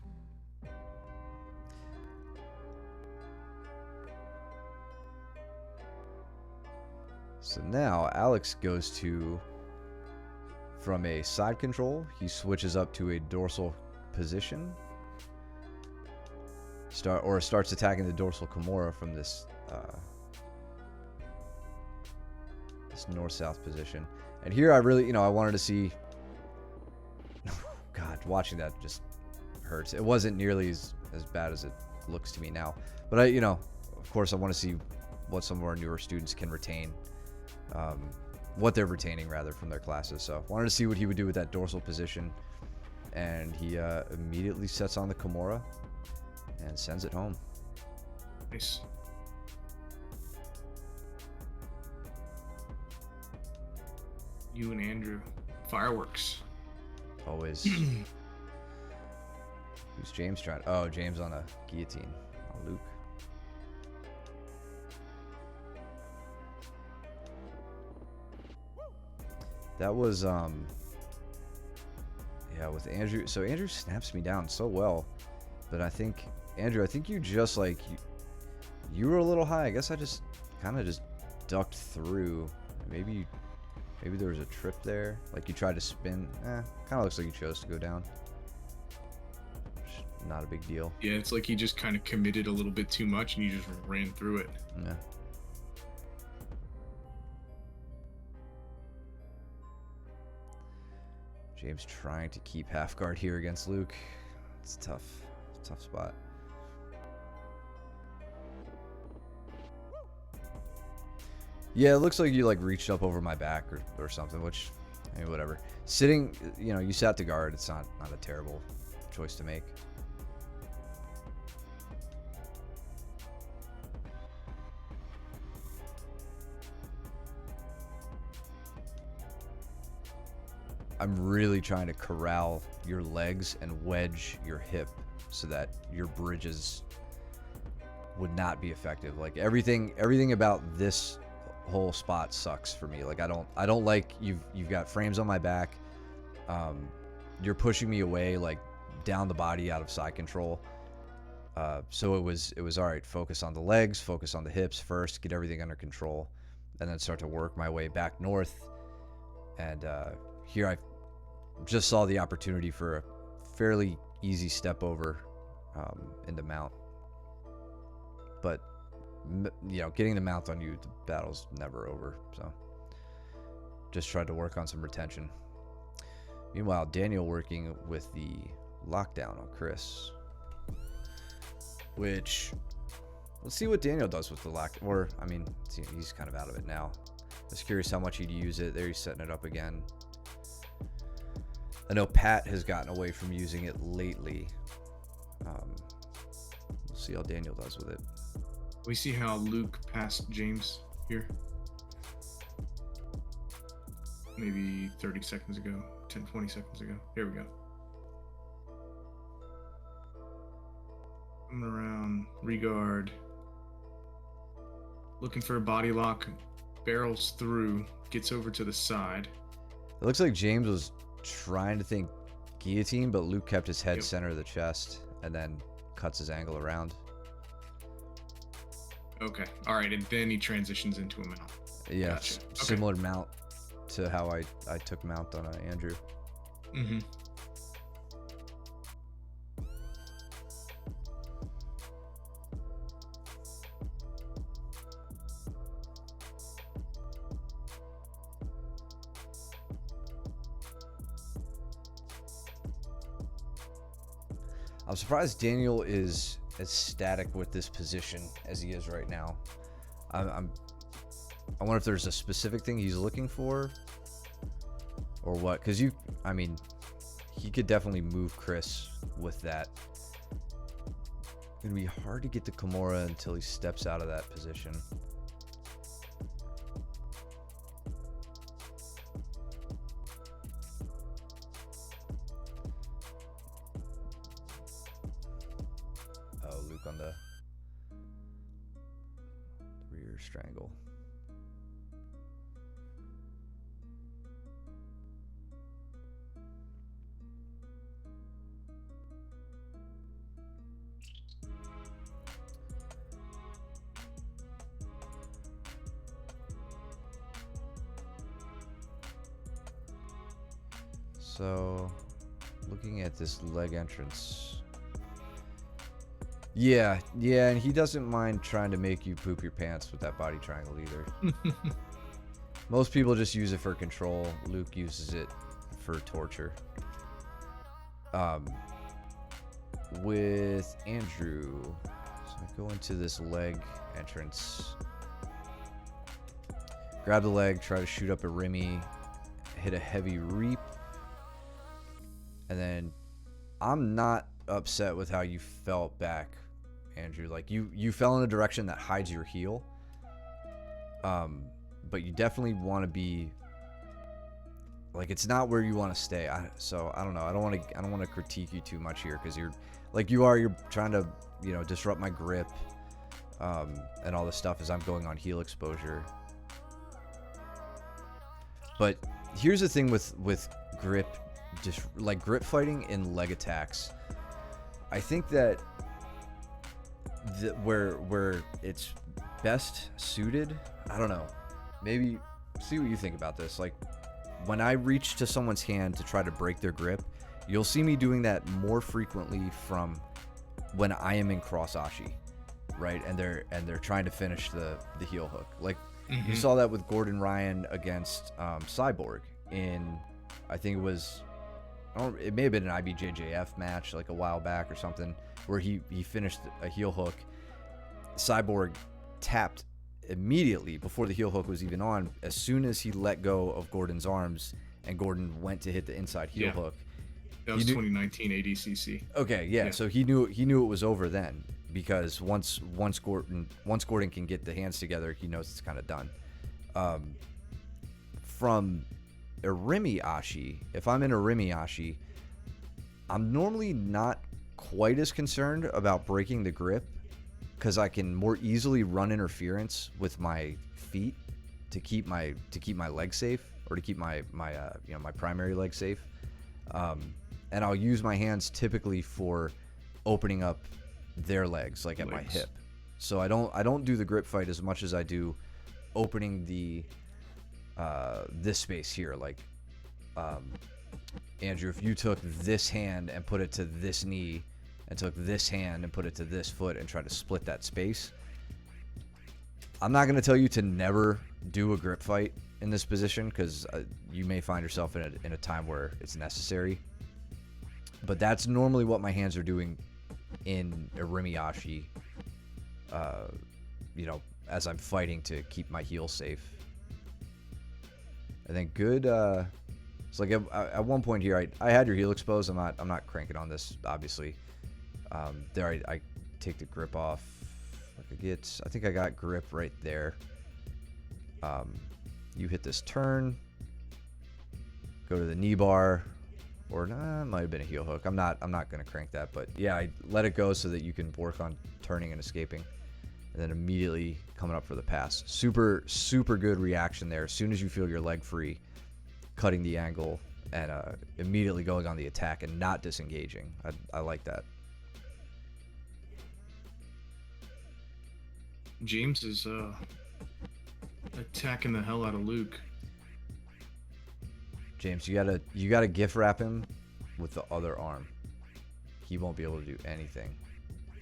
So now Alex goes to, from a side control, he switches up to a dorsal position. Starts attacking the dorsal Kimura from this this north-south position. And here I really, I wanted to see. God, watching that just hurts. It wasn't nearly as bad as it looks to me now. But of course, I want to see what some of our newer students can retain, what they're retaining rather from their classes. So I wanted to see what he would do with that dorsal position, and he immediately sets on the Kimura and sends it home. Nice. You and Andrew. Fireworks. Always. Who's James trying? Oh, James on a guillotine. Oh, Luke. That was yeah, with Andrew. So Andrew snaps me down so well, but I think Andrew, I think you just like you were a little high. I guess I just kind of just ducked through. Maybe there was a trip there. Like you tried to spin. Kind of looks like you chose to go down. Not a big deal. Yeah, it's like he just kind of committed a little bit too much and you just ran through it. Yeah. James trying to keep half guard here against Luke. It's tough. It's a tough spot. Yeah, it looks like you like reached up over my back or something, which, I mean, whatever. Sitting, you know, you sat to guard. It's not a terrible choice to make. I'm really trying to corral your legs and wedge your hip so that your bridges would not be effective. Like everything about this whole spot sucks for me. Like I don't like you've got frames on my back. You're pushing me away, like down the body out of side control. So it was all right. Focus on the legs, focus on the hips first, get everything under control, and then start to work my way back north. And here I just saw the opportunity for a fairly easy step over into mount. But, you know, getting the mount on you, the battle's never over. So just tried to work on some retention. Meanwhile, Daniel working with the lockdown on Chris. Which, let's see what Daniel does with the lock. Or, I mean, he's kind of out of it now. Just curious how much he'd use it. There he's setting it up again. I know Pat has gotten away from using it lately. We'll see how Daniel does with it. We see how Luke passed James here. Maybe 30 seconds ago, 20 seconds ago. Here we go. Coming around, regard. Looking for a body lock. Barrels through, gets over to the side. It looks like James was trying to think guillotine, but Luke kept his head center of the chest and then cuts his angle around. Okay. All right. And then he transitions into a mount. Yeah. Gotcha. Similar mount to how I took mount on Andrew. Mm-hmm. I'm surprised Daniel is as static with this position as he is right now. I wonder if there's a specific thing he's looking for or what, because I mean, he could definitely move Chris with that. It's gonna be hard to get to Kimura until he steps out of that position. On the rear strangle. So, looking at this leg entrance. Yeah, and he doesn't mind trying to make you poop your pants with that body triangle either. Most people just use it for control. Luke uses it for torture. With Andrew, so I go into this leg entrance. Grab the leg, try to shoot up a Remy, hit a heavy reap. And then I'm not upset with how you felt back Andrew. Like you fell in a direction that hides your heel. But you definitely want to be like, it's not where you want to stay. So I don't know. I don't want to critique you too much here, because you're trying to, you know, disrupt my grip, and all this stuff as I'm going on heel exposure. But here's the thing with grip, just like grip fighting in leg attacks. I think that where it's best suited, I don't know. Maybe see what you think about this. Like, when I reach to someone's hand to try to break their grip, you'll see me doing that more frequently from when I am in cross ashi, right? And they're trying to finish the heel hook. Like, you saw that with Gordon Ryan against Cyborg in, I think it was, it may have been an IBJJF match like a while back or something, where he finished a heel hook. Cyborg tapped immediately before the heel hook was even on. As soon as he let go of Gordon's arms and Gordon went to hit the inside heel hook. That was 2019 ADCC. Okay, yeah. So he knew it was over then, because once Gordon can get the hands together, he knows it's kind of done. From Irimi Ashi, if I'm in Irimi Ashi, I'm normally not quite as concerned about breaking the grip, because I can more easily run interference with my feet to keep my leg safe, or to keep my primary leg safe. And I'll use my hands typically for opening up their legs, like at my hip. So I don't do the grip fight as much as I do opening the this space here. Like, Andrew, if you took this hand and put it to this knee, and took this hand and put it to this foot and tried to split that space, I'm not going to tell you to never do a grip fight in this position, because you may find yourself in a time where it's necessary. But that's normally what my hands are doing in Irimi Ashi, you know, as I'm fighting to keep my heel safe. I think good. It's like at one point here, I had your heel exposed. I'm not cranking on this, obviously. There I take the grip off. I think I got grip right there. You hit this turn, go to the knee bar, or it might have been a heel hook. I'm not gonna crank that, but yeah, I let it go so that you can work on turning and escaping, and then immediately coming up for the pass. Super good reaction there. As soon as you feel your leg free, cutting the angle and immediately going on the attack and not disengaging. I like that. James is attacking the hell out of Luke. James, you gotta gift wrap him with the other arm. He won't be able to do anything.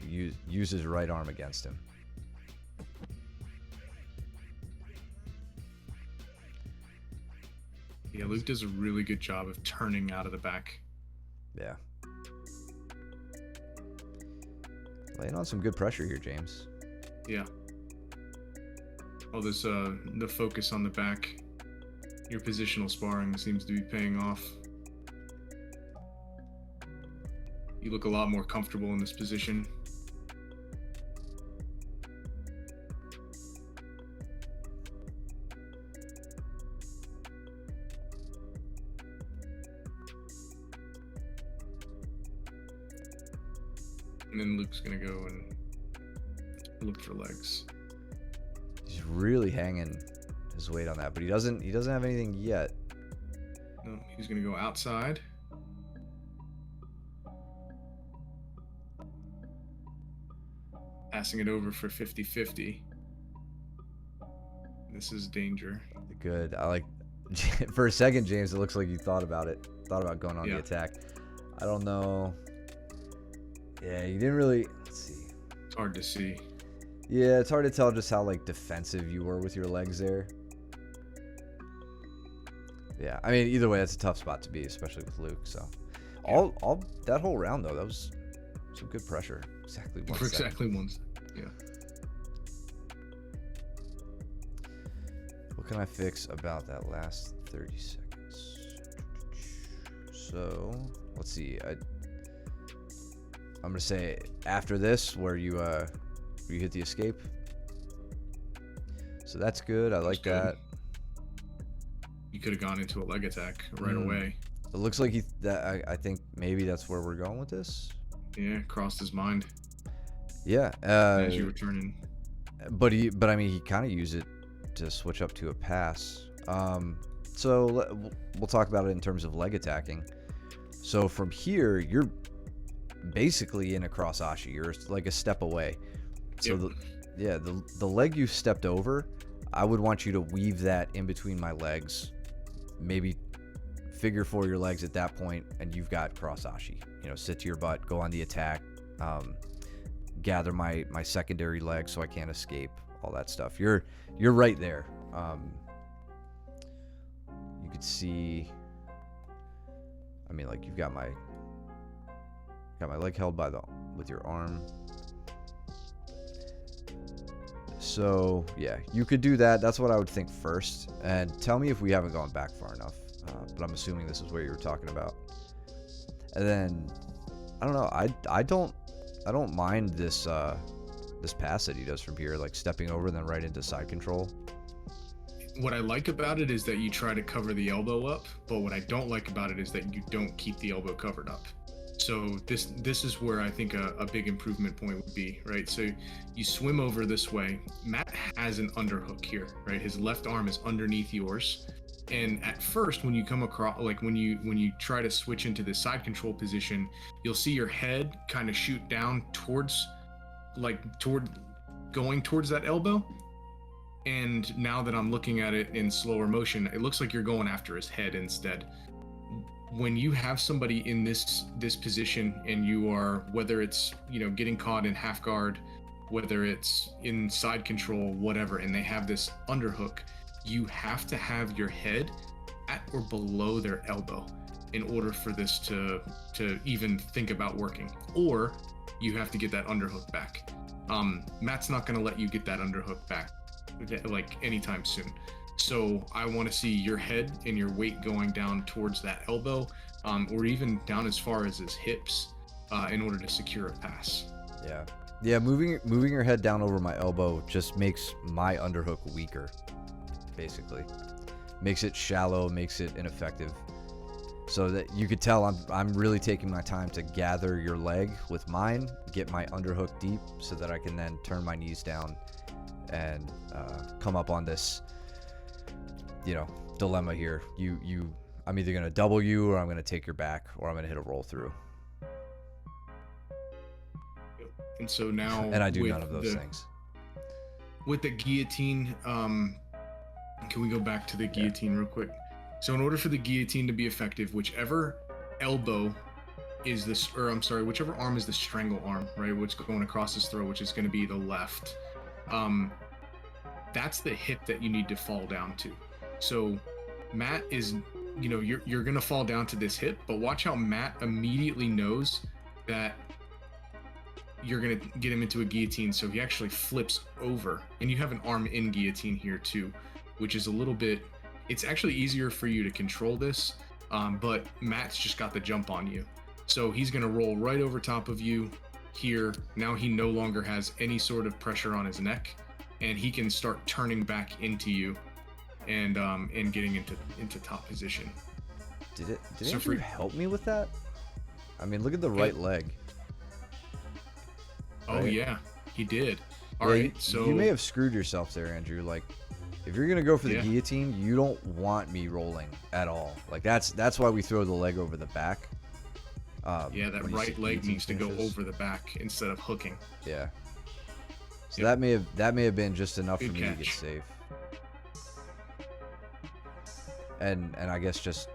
Use his right arm against him. Yeah, Luke does a really good job of turning out of the back. Yeah. Laying on some good pressure here, James. Yeah. Oh, there's the focus on the back. Your positional sparring seems to be paying off. You look a lot more comfortable in this position. And then Luke's gonna go and look for legs. He's really hanging his weight on that, but he doesn't have anything yet. No, he's gonna go outside. Passing it over for 50-50. This is danger. Good. I like. For a second, James, it looks like you thought about it. Thought about going on the attack. I don't know. Yeah, you didn't really. Let's see. It's hard to see. Yeah, it's hard to tell just how like defensive you were with your legs there. Yeah, I mean, either way, that's a tough spot to be, especially with Luke. So, all that whole round though, that was some good pressure. Exactly 1 second. Exactly 1 second. Yeah. What can I fix about that last 30 seconds? So, let's see. I'm gonna say after this, where you hit the escape. So that's good. I like that. You could have gone into a leg attack right away. It looks like I think maybe that's where we're going with this. Yeah, crossed his mind. Yeah. As you were turning. But I mean, he kind of used it to switch up to a pass. So we'll talk about it in terms of leg attacking. So from here, you're basically in a cross ashi. You're like a step away. So Yep. the leg you stepped over, I would want you to weave that in between my legs. Maybe figure 4 your legs at that point, and you've got cross ashi. You know, sit to your butt, go on the attack, gather my secondary leg so I can't escape. All that stuff. You're right there. You could see. I mean, like, you've got my leg held with your arm. So yeah, you could do that. That's what I would think first. And tell me if we haven't gone back far enough. But I'm assuming this is what you were talking about. And then I don't know. I don't mind this this pass that he does from here, like stepping over and then right into side control. What I like about it is that you try to cover the elbow up, but what I don't like about it is that you don't keep the elbow covered up. So this is where I think a big improvement point would be, right? So you swim over this way. Matt has an underhook here, right? His left arm is underneath yours. And at first, when you come across, like when you try to switch into the side control position, you'll see your head kind of shoot down towards going towards that elbow. And now that I'm looking at it in slower motion, it looks like you're going after his head instead. When you have somebody in this position and you are, whether it's, you know, getting caught in half guard, whether it's in side control, whatever, and they have this underhook, you have to have your head at or below their elbow in order for this to even think about working, or you have to get that underhook back. Matt's not going to let you get that underhook back like anytime soon. So I want to see your head and your weight going down towards that elbow, or even down as far as his hips, in order to secure a pass. Yeah. Moving your head down over my elbow just makes my underhook weaker. Basically, makes it shallow, makes it ineffective. So that you could tell I'm really taking my time to gather your leg with mine, get my underhook deep, so that I can then turn my knees down and come up on this, you know, dilemma here. I'm either gonna double you, or I'm gonna take your back, or I'm gonna hit a roll through. And so now, and I do none of those things. With the guillotine, can we go back to the guillotine real quick? So in order for the guillotine to be effective, whichever elbow is this, or I'm sorry, whichever arm is the strangle arm, right? What's going across his throat, which is going to be the left. That's the hip that you need to fall down to. So Matt is, you know, you're going to fall down to this hip, but watch how Matt immediately knows that you're going to get him into a guillotine. So he actually flips over, and you have an arm in guillotine here too, which is a little bit, it's actually easier for you to control this, but Matt's just got the jump on you. So he's going to roll right over top of you here. Now he no longer has any sort of pressure on his neck, and he can start turning back into you and getting into top position. Did Andrew help me with that? I mean, look at the right leg. Oh, right? Yeah, he did. All yeah, right, so you may have screwed yourself there, Andrew. Like, if you're gonna go for the guillotine, you don't want me rolling at all. Like, that's why we throw the leg over the back. Yeah, that right leg needs to go over the back instead of hooking. Yeah. So that may have been just enough for me to get safe. And I guess just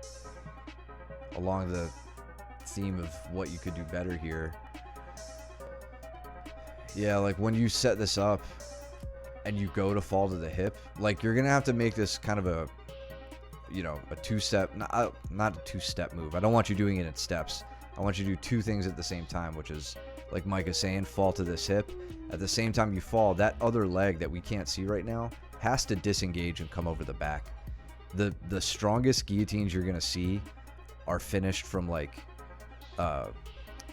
along the theme of what you could do better here. Yeah, like when you set this up and you go to fall to the hip, like you're gonna have to make this kind of a, you know, a two-step, not a two-step move. I don't want you doing it in steps. I want you to do two things at the same time, which is, like Mike is saying, fall to this hip. At the same time you fall, that other leg that we can't see right now has to disengage and come over the back. The strongest guillotines you're gonna see are finished from like kind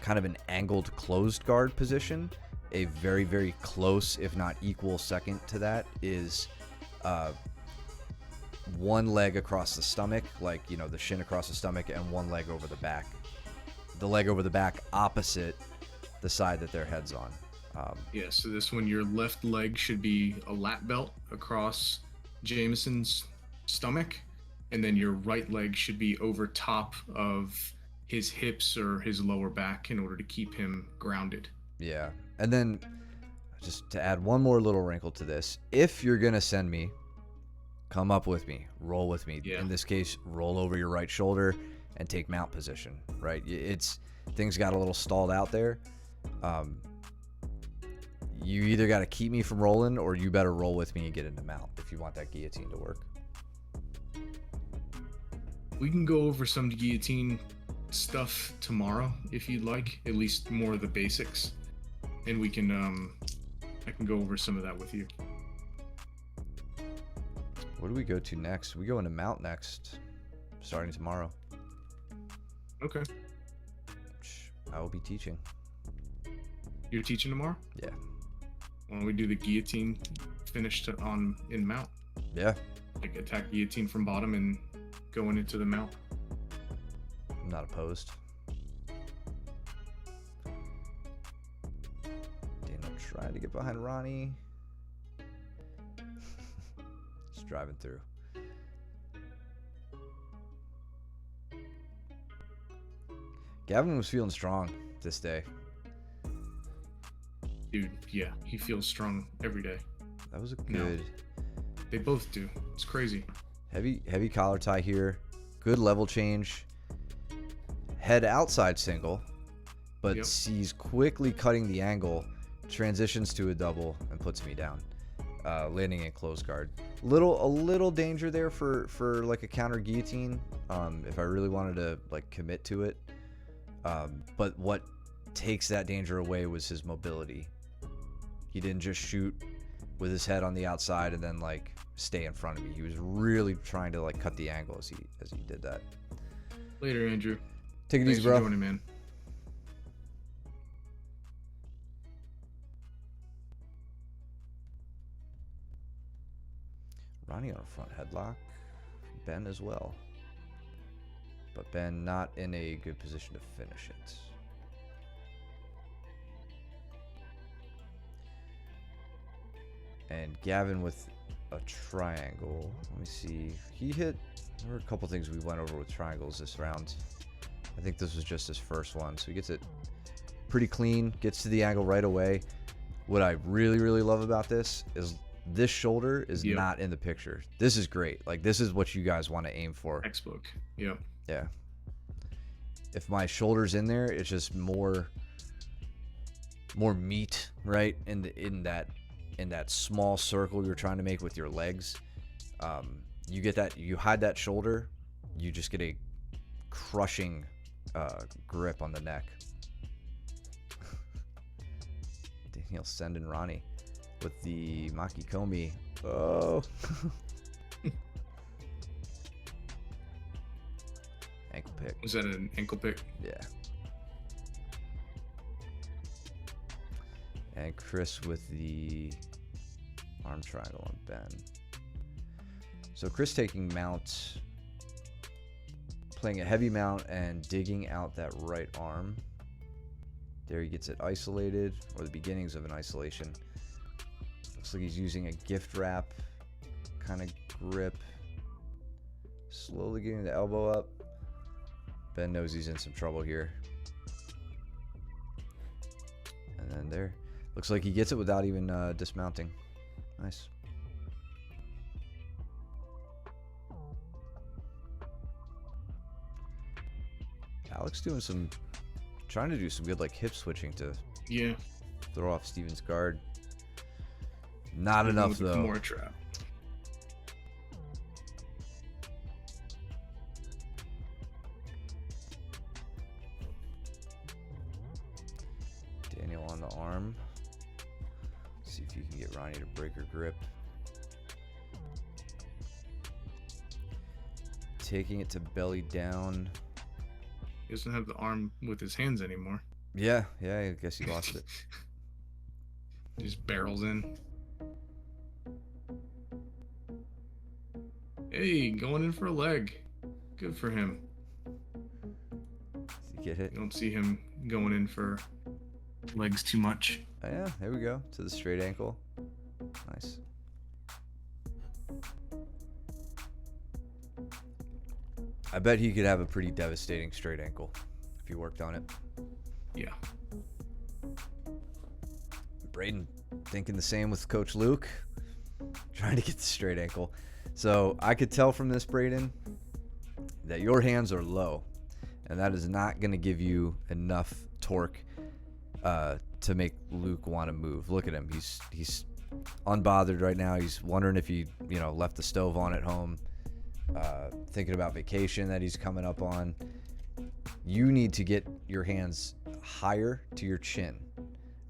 kind of an angled closed guard position. A very, very close, if not equal second to that is one leg across the stomach, like, you know, the shin across the stomach, and one leg over the back. The leg over the back opposite the side that their head's on. Yeah, so this one, your left leg should be a lat belt across Jameson's stomach, and then your right leg should be over top of his hips or his lower back in order to keep him grounded. Yeah. And then, just to add one more little wrinkle to this, if you're going to send me, come up with me, roll with me. Yeah. In this case, roll over your right shoulder and take mount position, right? Things got a little stalled out there. You either got to keep me from rolling, or you better roll with me and get into mount if you want that guillotine to work. We can go over some guillotine stuff tomorrow if you'd like, at least more of the basics, and we can I can go over some of that with you. What do we go to next? We go into mount next, starting tomorrow. Okay. I will be teaching. You're teaching tomorrow? Yeah. Why don't we do the guillotine finished in mount? Yeah. Like attack guillotine from bottom and going into the mount. I'm not opposed. Daniel tried to get behind Ronnie. Just driving through. Gavin was feeling strong this day. Dude, yeah, he feels strong every day. That was a No. good They both do. It's crazy. heavy collar tie here. Good level change. Head outside single, but Yep. sees quickly cutting the angle, transitions to a double and puts me down. Landing in close guard. A little danger there for like a counter guillotine. If I really wanted to like commit to it. But what takes that danger away was his mobility. He didn't just shoot with his head on the outside and then like stay in front of me. He was really trying to like cut the angle as he did that. Later, Andrew. Take it Thanks easy, for bro. joining, man. Ronnie on a front headlock. Ben as well. But Ben not in a good position to finish it. And Gavin with a triangle. Let me see. There were a couple things we went over with triangles this round. I think this was just his first one. So he gets it pretty clean. Gets to the angle right away. What I really, really love about this is this shoulder is Yep. not in the picture. This is great. Like, this is what you guys want to aim for. Textbook. Yep. Yeah. If my shoulder's in there, it's just more meat, right? In that small circle you're trying to make with your legs. You get that, you hide that shoulder, you just get a crushing grip on the neck. Daniel sending Ronnie with the Makikomi. Oh. Ankle pick. Was that an ankle pick? Yeah. And Chris with the arm triangle on Ben. So Chris taking mount, playing a heavy mount and digging out that right arm. There he gets it isolated, or the beginnings of an isolation. Looks like he's using a gift wrap kind of grip. Slowly getting the elbow up. Ben knows he's in some trouble here. And then there. Looks like he gets it without even dismounting. Nice. Alex trying to do some good like hip switching to Yeah. throw off Steven's guard. Not enough With the though. Kimura trap. Daniel on the arm. See if you can get Ronnie to break her grip. Taking it to belly down. He doesn't have the arm with his hands anymore. Yeah, I guess he lost it. Just barrels in. Hey, going in for a leg. Good for him. Does he get hit? You don't see him going in for legs too much. Oh, yeah, there we go. To the straight ankle. Nice. I bet he could have a pretty devastating straight ankle if he worked on it. Yeah. Braden thinking the same with Coach Luke, trying to get the straight ankle. So I could tell from this, Braden, that your hands are low, and that is not going to give you enough torque to make Luke want to move. Look at him; he's unbothered right now. He's wondering if he left the stove on at home, thinking about vacation that he's coming up on. You need to get your hands higher to your chin,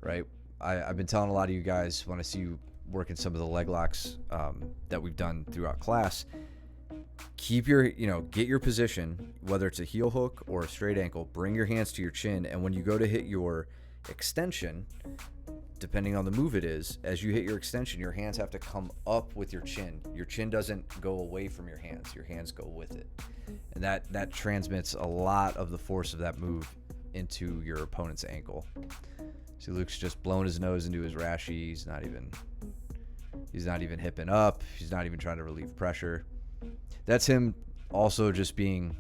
right? I've been telling a lot of you guys when I see you working some of the leg locks that we've done throughout class, keep your, get your position, whether it's a heel hook or a straight ankle, bring your hands to your chin. And when you go to hit your extension, depending on the move it is, as you hit your extension, your hands have to come up with your chin. Your chin doesn't go away from your hands go with it. And that transmits a lot of the force of that move into your opponent's ankle. See, Luke's just blown his nose into his rashi. He's not even hipping up. He's not even trying to relieve pressure. That's him also just being,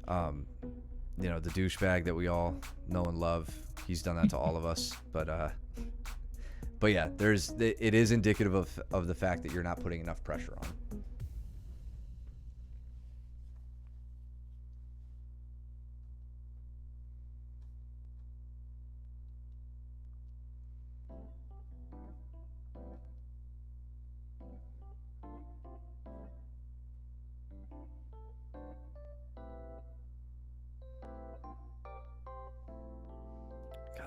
the douchebag that we all know and love. He's done that to all of us. But yeah, it is indicative of the fact that you're not putting enough pressure on.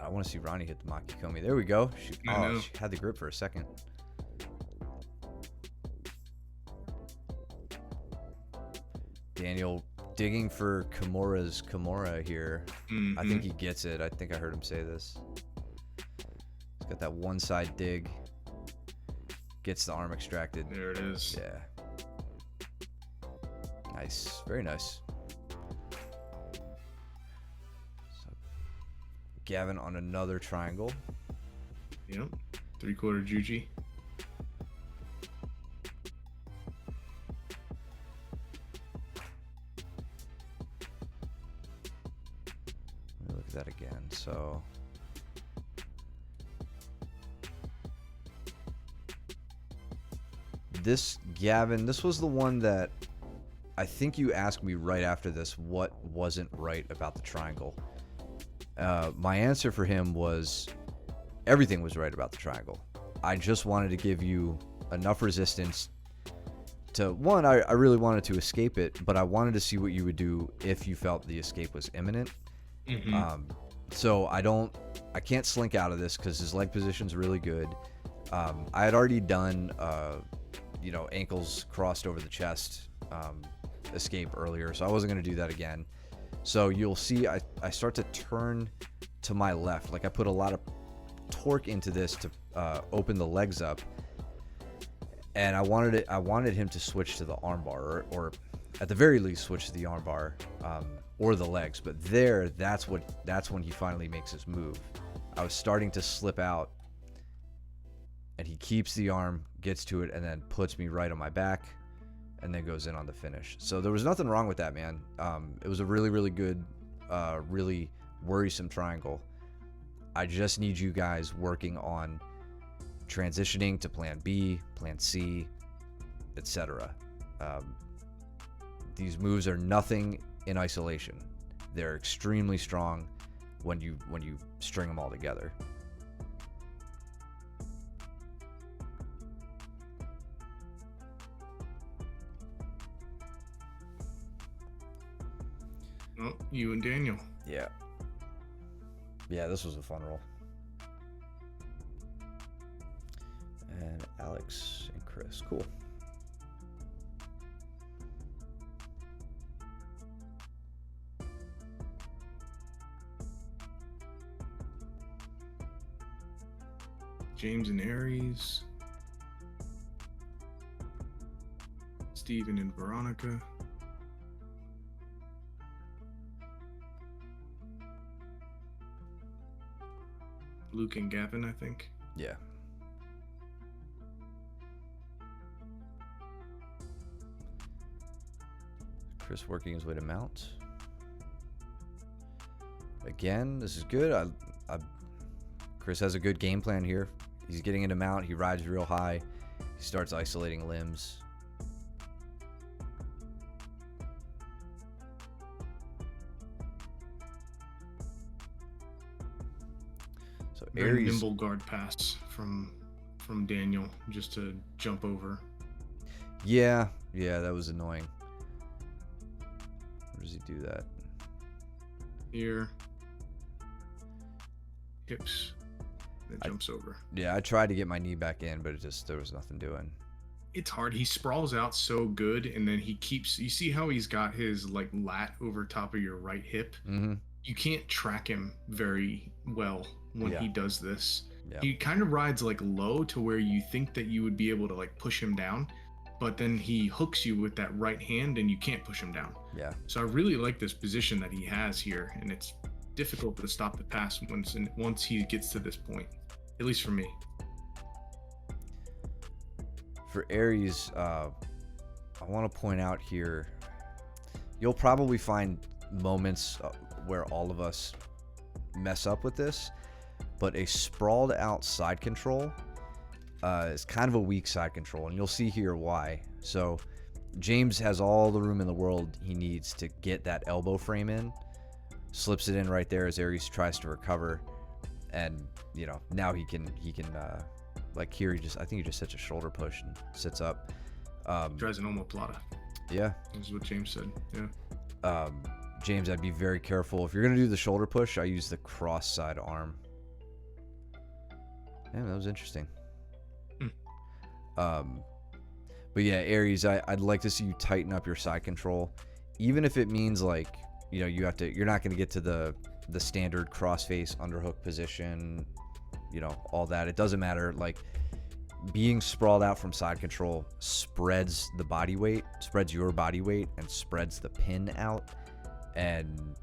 I want to see Ronnie hit the Makikomi. There we go. She had the grip for a second. Daniel digging for Kimura's Kimura here. Mm-hmm. I think he gets it. I think I heard him say this. He's got that one side dig. Gets the arm extracted. There it is. Yeah. Nice. Very nice. Gavin on another triangle. Yep. 3/4 juji. Let me look at that again. So this Gavin, this was the one that I think you asked me right after this what wasn't right about the triangle. My answer for him was everything was right about the triangle. I just wanted to give you enough resistance to, one, I really wanted to escape it, but I wanted to see what you would do if you felt the escape was imminent. Mm-hmm. So I can't slink out of this because his leg position's really good. I had already done, ankles crossed over the chest escape earlier, so I wasn't going to do that again. So you'll see I start to turn to my left. Like I put a lot of torque into this to open the legs up. And I wanted him to switch to the armbar or at the very least switch to the armbar or the legs. But that's when he finally makes his move. I was starting to slip out and he keeps the arm, gets to it, and then puts me right on my back. And then goes in on the finish. So there was nothing wrong with that, man. It was a really, really good, really worrisome triangle. I just need you guys working on transitioning to plan B, plan C, etc. These moves are nothing in isolation. They're extremely strong when you string them all together. Oh, you and Daniel. Yeah. Yeah, this was a fun roll. And Alex and Chris. Cool. James and Aries. Steven and Veronica. Luke and Gavin, I think. Yeah. Chris working his way to mount. Again, this is good. Chris has a good game plan here. He's getting into mount. He rides real high. He starts isolating limbs. So Very Aries, nimble guard pass from Daniel just to jump over. yeah, that was annoying. Where does he do that? Here. Hips. Then jumps over. Yeah, I tried to get my knee back in, but there was nothing doing. It's hard. He sprawls out so good, and then he keeps. You see how he's got his like lat over top of your right hip. Mm-hmm. You can't track him very well when he does this. Yeah. He kind of rides like low to where you think that you would be able to like push him down, but then he hooks you with that right hand, and you can't push him down. Yeah. So I really like this position that he has here, and it's difficult to stop the pass once he gets to this point, at least for me. For Aries, I want to point out here, you'll probably find moments where all of us mess up with this, but a sprawled out side control is kind of a weak side control, and you'll see here why. So James has all the room in the world he needs to get that elbow frame in, slips it in right there as Aries tries to recover, and now he can like here I think he just hits a shoulder push and sits up. Tries an omoplata. Yeah, this is what James said. Yeah. James, I'd be very careful if you're gonna do the shoulder push. I use the cross side arm. Yeah, that was interesting. But yeah, Aries, I'd like to see you tighten up your side control, even if it means like you're not going to get to the standard crossface underhook position, all that. It doesn't matter. Like, being sprawled out from side control spreads your body weight, and spreads the pin out. And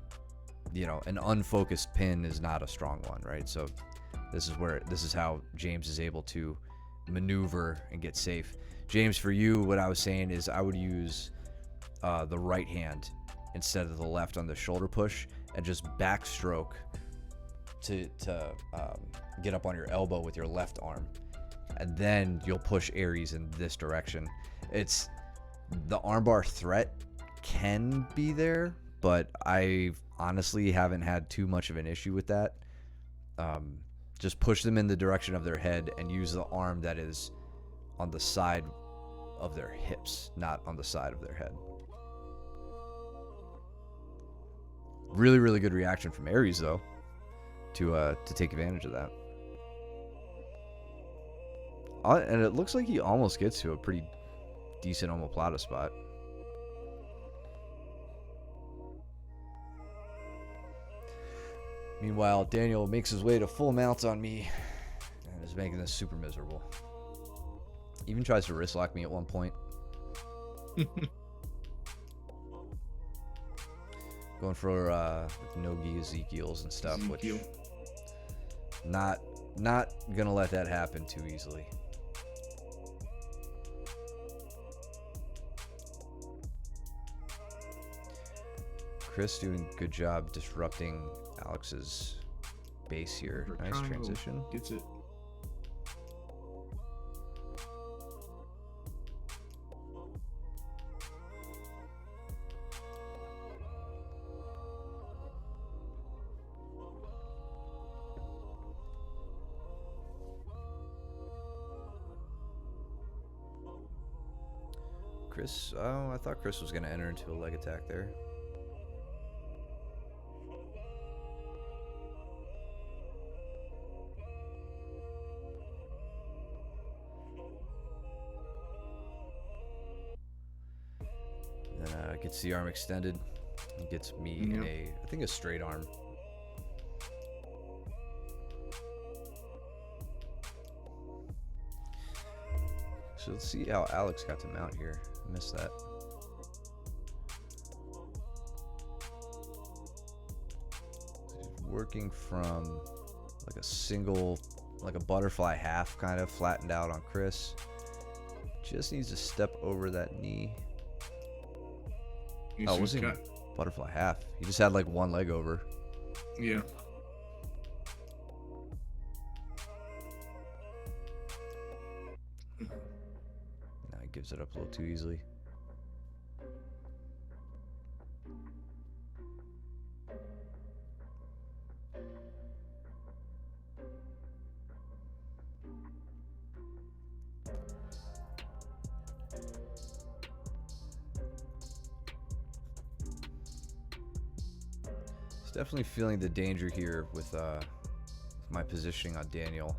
an unfocused pin is not a strong one, right? So this is how James is able to maneuver and get safe. James, for you, what I was saying is I would use the right hand instead of the left on the shoulder push, and just backstroke to get up on your elbow with your left arm, and then you'll push Aries in this direction. It's the armbar threat can be there, but I honestly haven't had too much of an issue with that. Just push them in the direction of their head and use the arm that is on the side of their hips, not on the side of their head. Really, really good reaction from Aries, though, to take advantage of that. And it looks like he almost gets to a pretty decent omoplata spot. Meanwhile, Daniel makes his way to full mount on me and is making this super miserable. Even tries to wrist lock me at one point. Going for no-gi Ezekiels and stuff, Ezekiel. which not gonna let that happen too easily. Chris doing a good job disrupting Alex's base here. Nice Triangle. transition. Gets it. Chris, oh, I thought Chris was going to enter into a leg attack there. Then gets the arm extended. He gets me in I think a straight arm. So let's see how Alex got to mount here. I missed that. He's working from like a single, like a butterfly half, kind of flattened out on Chris. Just needs to step over that knee. You Oh, see it wasn't what's even butterfly half. He just had like one leg over. Yeah. Now he gives it up a little too easily. Definitely feeling the danger here with my positioning on Daniel.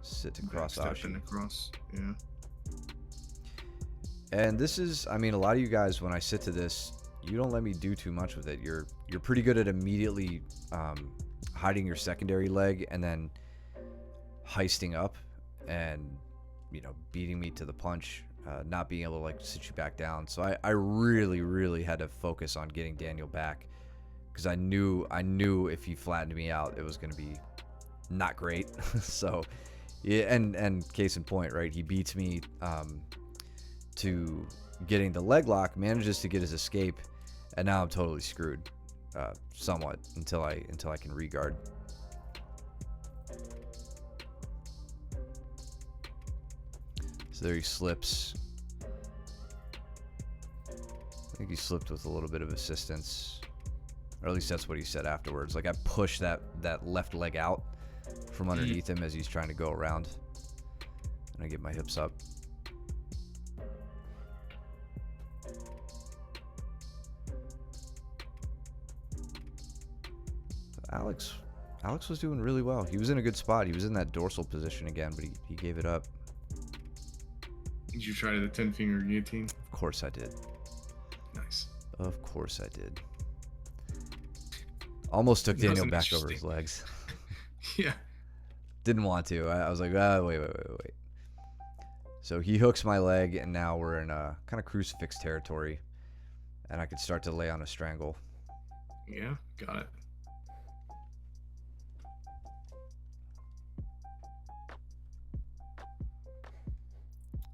Sit to cross Step Ashi. in across. Yeah. And this is, I mean, a lot of you guys, when I sit to this, you don't let me do too much with it. You're pretty good at immediately hiding your secondary leg and then heisting up and, you know, beating me to the punch. Not being able to like sit you back down. So I really had to focus on getting Daniel back because I knew if he flattened me out, it was going to be not great. So yeah, and case in point, right? He beats me to getting the leg lock, manages to get his escape, and now I'm totally screwed, somewhat until I can re-guard. So there he slips. I think he slipped with a little bit of assistance. Or at least that's what he said afterwards. Like I pushed that left leg out from underneath him as he's trying to go around. And I get my hips up. Alex was doing really well. He was in a good spot. He was in that dorsal position again, but he gave it up. Did you try the 10-finger guillotine? Of course I did. Nice. Of course I did. Almost took Daniel back over his legs. Yeah. Didn't want to. I was like, wait. So he hooks my leg, and now we're in a kind of crucifix territory, and I could start to lay on a strangle. Yeah, got it.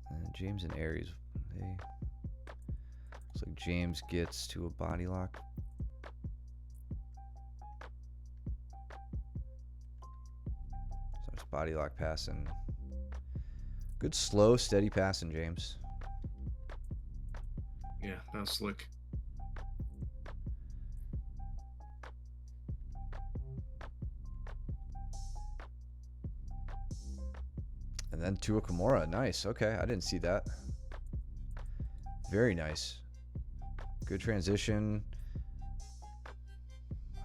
And James and Aries, looks like James gets to a body lock. Starts body lock passing. Good slow, steady passing, James. Yeah, that was slick. And then Tua Kimura. Nice. Okay, I didn't see that. Very nice. Good transition.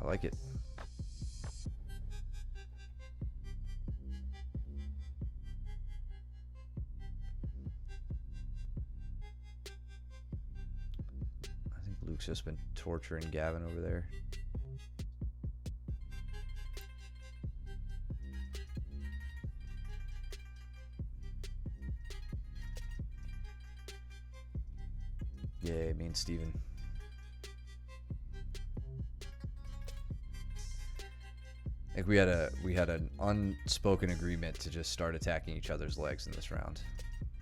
I like it. I think Luke's just been torturing Gavin over there. Yeah, me and Steven. I think we had an unspoken agreement to just start attacking each other's legs in this round.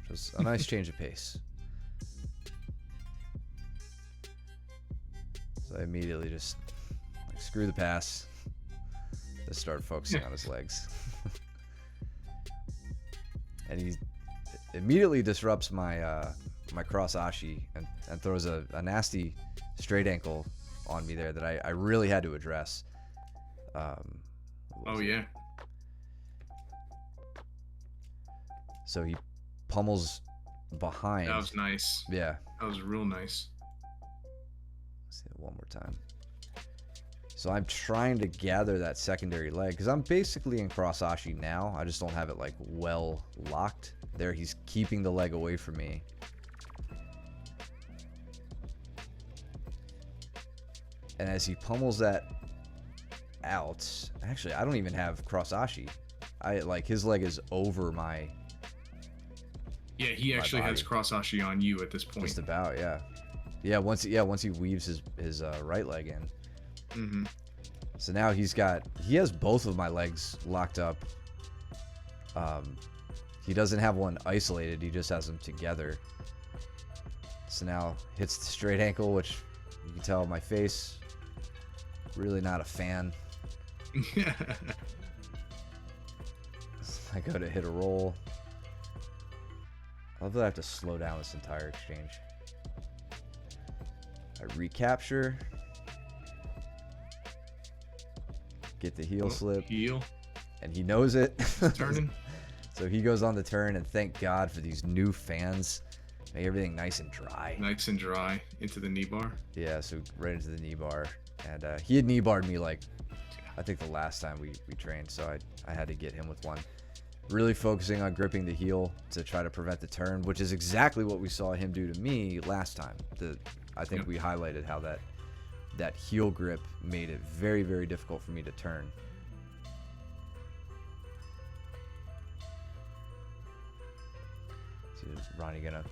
Which was a nice change of pace. So I immediately just like, screw the pass. Just start focusing on his legs. And he immediately disrupts my my cross ashi and throws a nasty straight ankle on me there that I really had to address. Oh yeah. So he pummels behind. That was nice. Yeah. That was real nice. Let's see it one more time. So I'm trying to gather that secondary leg because I'm basically in cross ashi now. I just don't have it like well locked. There he's keeping the leg away from me. And as he pummels that out. Actually, I don't even have cross ashi. I like his leg is over my. Yeah, he actually has cross ashi on you at this point. Just about, yeah. Yeah, once he weaves his right leg in. Mm-hmm. So now he has both of my legs locked up. He doesn't have one isolated, he just has them together. So now hits the straight ankle, which you can tell my face, really not a fan. I go to hit a roll. I love that I have to slow down this entire exchange. I recapture. Get the heel slip. Heel. And he knows it. Turning. So he goes on the turn, and thank God for these new fans. Make everything nice and dry. Nice and dry into the knee bar. Yeah, so right into the knee bar. And he had knee barred me like, I think the last time we trained, so I had to get him with one. Really focusing on gripping the heel to try to prevent the turn, which is exactly what we saw him do to me last time. I think we highlighted how that heel grip made it very, very difficult for me to turn. So Ronnie gonna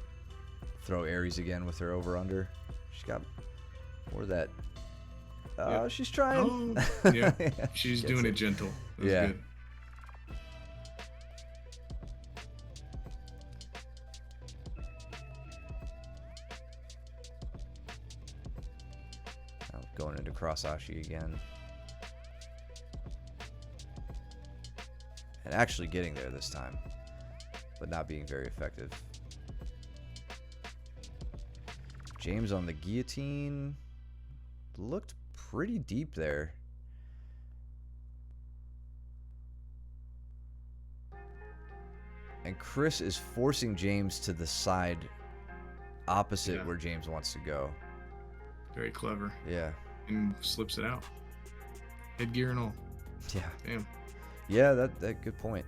throw Aries again with her over under. She's got more of that. She's trying. Oh, yeah. She's doing it gentle. That's good. Going into cross ashi again. And actually getting there this time, but not being very effective. James on the guillotine looked pretty deep there. And Chris is forcing James to the side opposite where James wants to go. Very clever. Yeah. And slips it out. Headgear and all. Yeah. Damn. Yeah, that good point.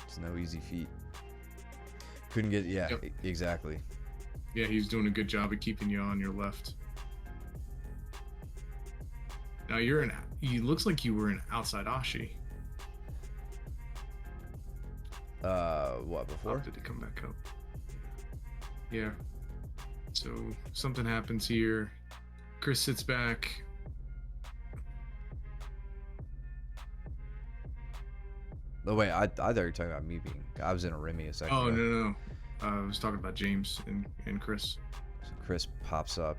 It's no easy feat. Couldn't get exactly. Yeah, he's doing a good job of keeping you on your left. Now you looks like you were in outside ashi. What before? Did it come back up? Yeah. So something happens here. Chris sits back. Oh wait, I thought you were talking about me being. I was in a Remy a second ago. No. I was talking about James and Chris. So Chris pops up.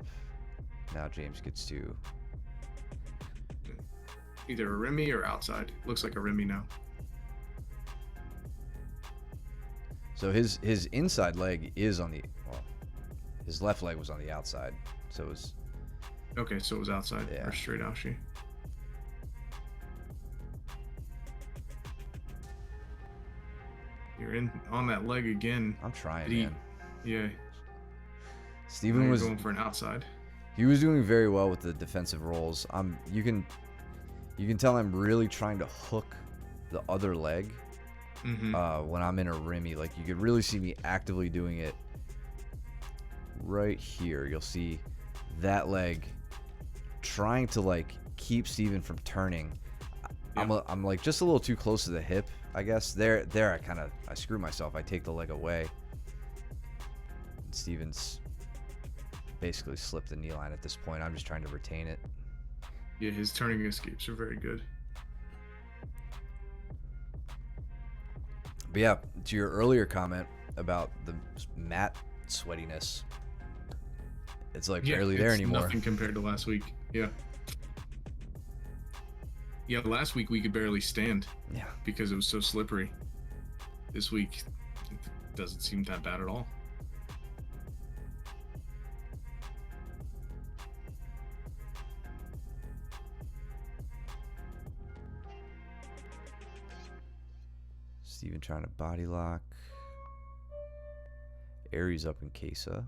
Now James gets to either a Remy or outside. Looks like a Remy now. So his inside leg is on the his left leg was on the outside. So it was okay, so it was outside or straight ashi. You're in on that leg again. I'm trying, man. Yeah. Steven was going for an outside. He was doing very well with the defensive rolls. You can tell I'm really trying to hook the other leg when I'm in a Remy. Like you could really see me actively doing it right here. You'll see that leg trying to like keep Steven from turning. Yeah. I'm like just a little too close to the hip, I guess. There I screw myself. I take the leg away. And Steven's basically slipped the knee line at this point. I'm just trying to retain it. Yeah, his turning escapes are very good. But yeah, to your earlier comment about the mat sweatiness, it's like barely there anymore. Nothing compared to last week. Yeah. Yeah, last week we could barely stand. Yeah. Because it was so slippery. This week it doesn't seem that bad at all. Steven trying to body lock. Aries up in Kesa.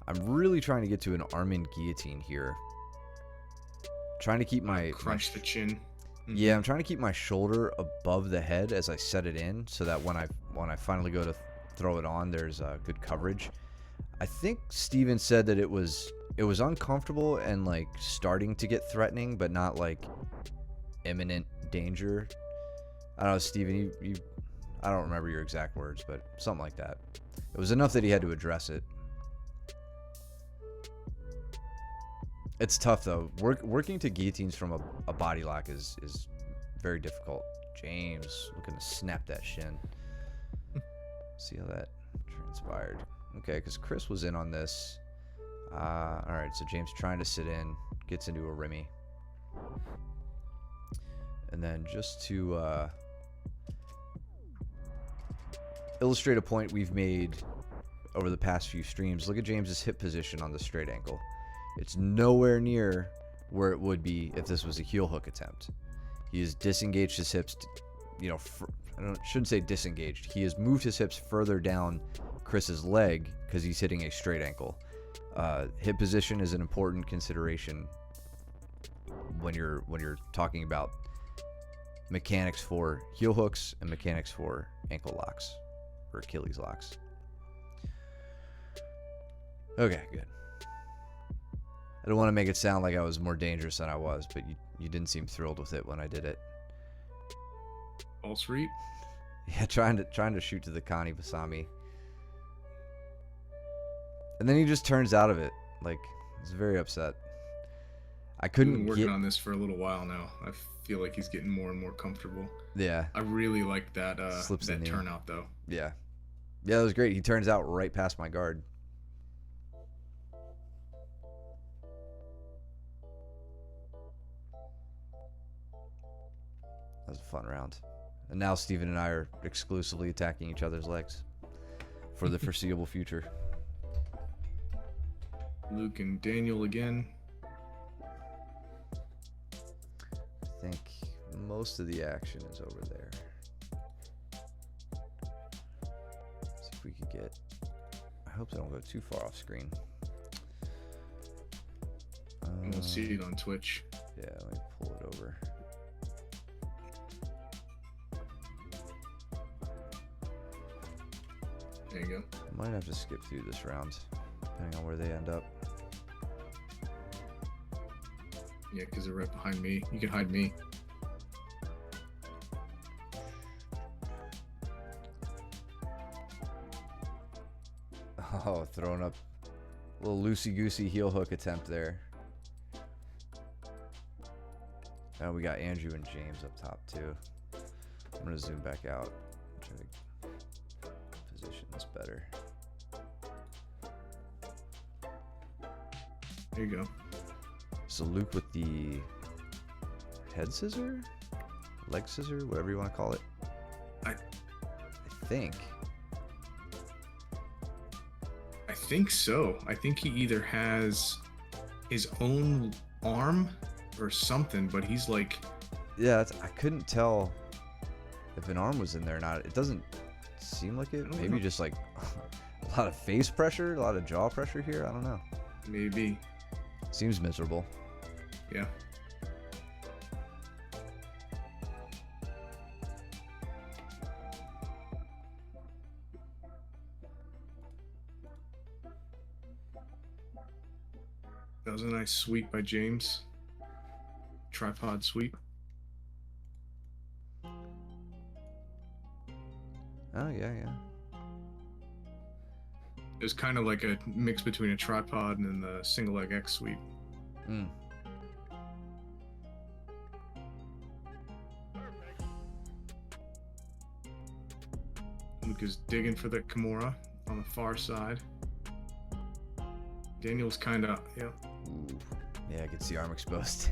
I'm really trying to get to an Armin guillotine here. trying to keep my crunch the chin. Yeah, I'm trying to keep my shoulder above the head as I set it in, so that when I finally go to throw it on, there's good coverage. I think Steven said that it was uncomfortable and like starting to get threatening, but not like imminent danger. I don't know, Steven, you I don't remember your exact words, but something like that. It was enough that he had to address it. It's tough though. Working to guillotines from a body lock is very difficult. James looking to snap that shin. See how that transpired. Okay, because Chris was in on this. Alright, so James trying to sit in, gets into a Remy. And then just to illustrate a point we've made over the past few streams, look at James's hip position on the straight ankle. It's nowhere near where it would be if this was a heel hook attempt. He has disengaged his hips, shouldn't say disengaged. He has moved his hips further down Chris's leg because he's hitting a straight ankle. Hip position is an important consideration when you're talking about mechanics for heel hooks and mechanics for ankle locks or Achilles locks. Okay, good. I don't want to make it sound like I was more dangerous than I was, but you didn't seem thrilled with it when I did it. False read? Yeah, trying to shoot to the Kani Basami. And then he just turns out of it. Like, he's very upset. I couldn't been working on this for a little while now. I feel like he's getting more and more comfortable. Yeah. I really like that Slips that turnout though. Yeah. Yeah, that was great. He turns out right past my guard. That was a fun round. And now Steven and I are exclusively attacking each other's legs for the foreseeable future. Luke and Daniel again. I think most of the action is over there. See if we could get... I hope they don't go too far off screen. We'll see it on Twitch. Yeah, let me pull it over. There you go. Might have to skip through this round, depending on where they end up. Yeah, because they're right behind me. You can hide me. Oh, throwing up a little loosey-goosey heel hook attempt there. Now we got Andrew and James up top too. I'm gonna zoom back out. Try to position this better. There you go. So Luke with the head scissor? Leg scissor? Whatever you want to call it. I think so. I think he either has his own arm or something, but he's like... Yeah, I couldn't tell if an arm was in there or not. It doesn't seem like it. Maybe just like a lot of face pressure, a lot of jaw pressure here. I don't know. Maybe. Seems miserable. Yeah. That was a nice sweep by James. Tripod sweep. Oh, yeah. It was kind of like a mix between a tripod and the single leg X sweep. Mm. Luke is digging for the Kimura on the far side. Daniel's kind of, yeah. Ooh. Yeah, I could see arm exposed.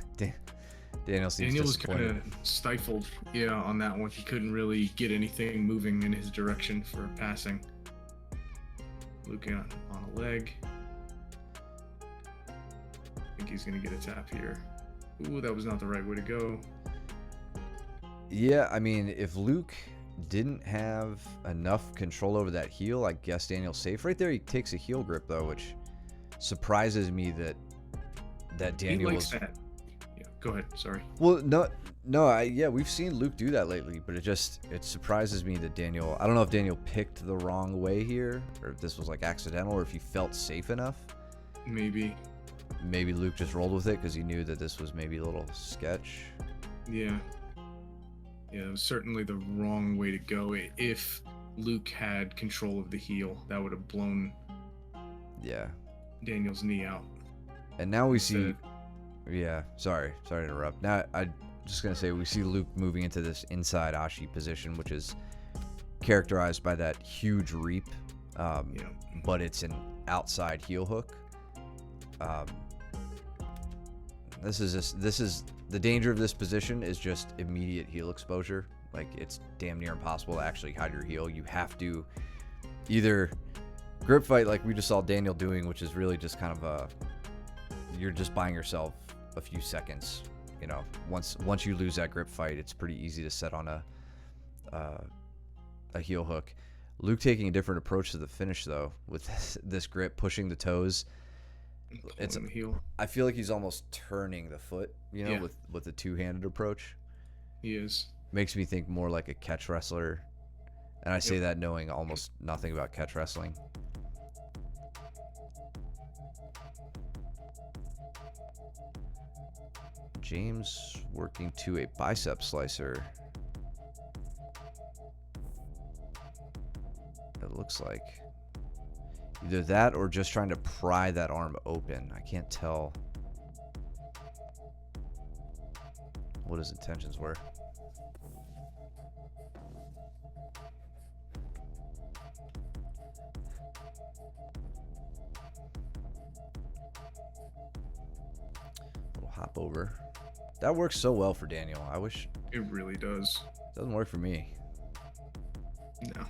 Daniel seems Daniel was kind disappointed. of stifled, yeah, on that one. He couldn't really get anything moving in his direction for passing. Luke on a leg. I think he's going to get a tap here. Ooh, that was not the right way to go. Yeah, I mean, if Luke didn't have enough control over that heel, I guess Daniel's safe. Right there, he takes a heel grip, though, which surprises me that Daniel he likes was... that. Go ahead. Sorry. Well, no, yeah, we've seen Luke do that lately, but it surprises me that Daniel. I don't know if Daniel picked the wrong way here, or if this was like accidental, or if he felt safe enough. Maybe. Maybe Luke just rolled with it because he knew that this was maybe a little sketch. Yeah. Yeah, it was certainly the wrong way to go. If Luke had control of the heel, that would have blown Yeah. Daniel's knee out. And now we see. Yeah, sorry to interrupt. Now I'm just gonna say we see Luke moving into this inside Ashi position, which is characterized by that huge reap, but it's an outside heel hook. This is the danger of this position is just immediate heel exposure. Like, it's damn near impossible to actually hide your heel. You have to either grip fight like we just saw Daniel doing, which is really just kind of you're just buying yourself a few seconds. You know, once you lose that grip fight, it's pretty easy to set on a heel hook. Luke taking a different approach to the finish though, with this grip, pushing the toes. It's the heel. I feel like he's almost turning the foot, you know, with the two-handed approach. He is. Makes me think more like a catch wrestler, and I say that knowing almost nothing about catch wrestling. James working to a bicep slicer. It looks like either that or just trying to pry that arm open. I can't tell what his intentions were. Little hop over. That works so well for Daniel. I wish it really does. It doesn't work for me. No.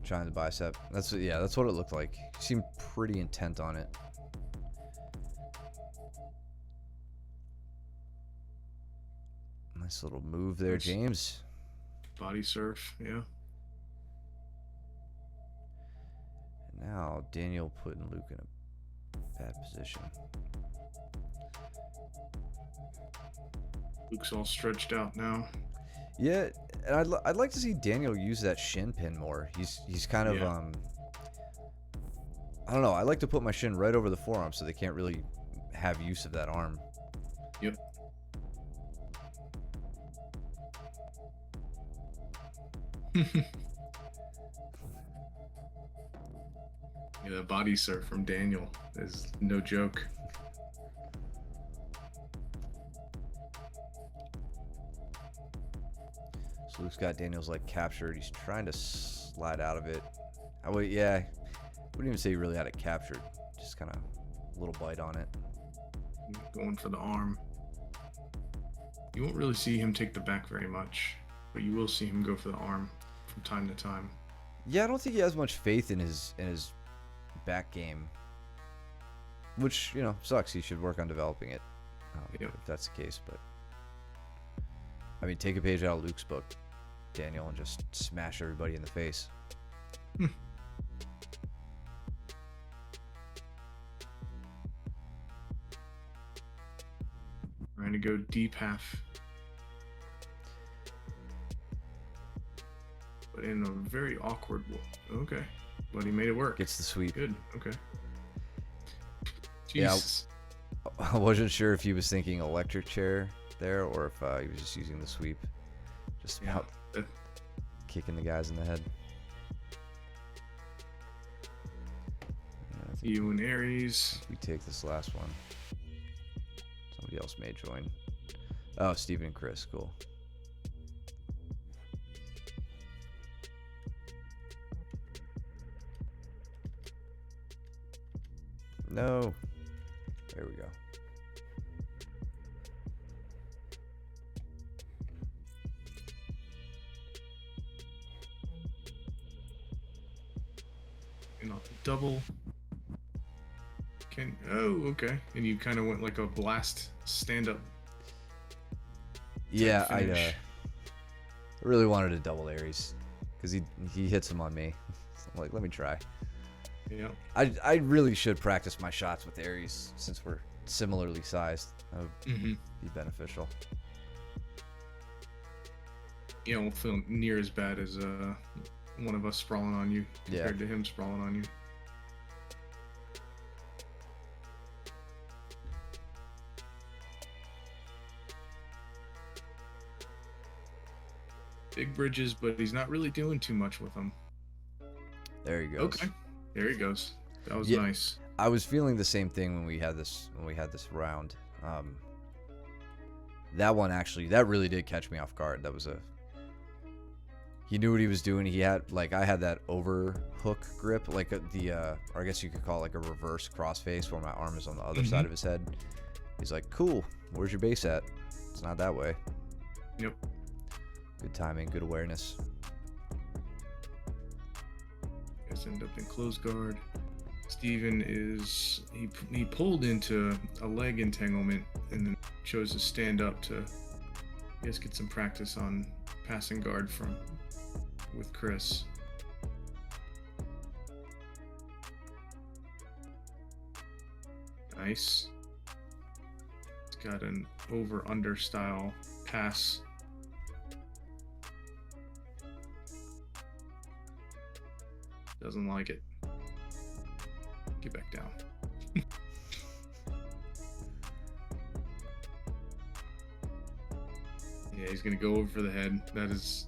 Trying the bicep. That's what it looked like. He seemed pretty intent on it. Nice little move there, James. Body surf, yeah. And now Daniel putting Luke in a bad position. Luke's all stretched out now. Yeah, and I'd like to see Daniel use that shin pin more. He's kind of I don't know. I like to put my shin right over the forearm so they can't really have use of that arm. Yep. Yeah, the body surf from Daniel is no joke. So Luke's got Daniel's leg captured. He's trying to slide out of it. I wouldn't even say he really had it captured. Just kind of a little bite on it. Going for the arm. You won't really see him take the back very much, but you will see him go for the arm from time to time. Yeah, I don't think he has much faith in his back game, which, you know, sucks. He should work on developing it, if that's the case. But I mean, take a page out of Luke's book, Daniel, and just smash everybody in the face. Trying to go deep half, but in a very awkward way. Okay, but he made it work. Gets the sweep. Good. Okay. Jesus. Yeah, I wasn't sure if he was thinking electric chair there or if he was just using the sweep. Just about kicking the guys in the head. You and Aries. We take this last one. Somebody else may join. Oh, Steven and Chris. Cool. No. There we go. And off the double. Okay. And you kind of went like a blast stand-up. Yeah, I really wanted to double Aries because he hits him on me. So I'm like, let me try. Yeah. I really should practice my shots with Aries since we're similarly sized. That would Mm-hmm. be beneficial. You know, won't feel near as bad as one of us sprawling on you Yeah. compared to him sprawling on you. Big bridges, but he's not really doing too much with them. There he goes. Okay, there he goes. That was Yeah. nice. I was feeling the same thing when we had this round. That one actually, that really did catch me off guard. He knew what he was doing. He had, like, I had that over hook grip, like or I guess you could call it like a reverse crossface where my arm is on the other side of his head. He's like, cool, where's your base at? It's not that way. Yep. Good timing, good awareness. Guys end up in close guard. Steven he pulled into a leg entanglement and then chose to stand up to, I guess, get some practice on passing guard with Chris. Nice. It's got an over-under style pass. Doesn't like it. Get back down. Yeah, he's gonna go over for the head. That is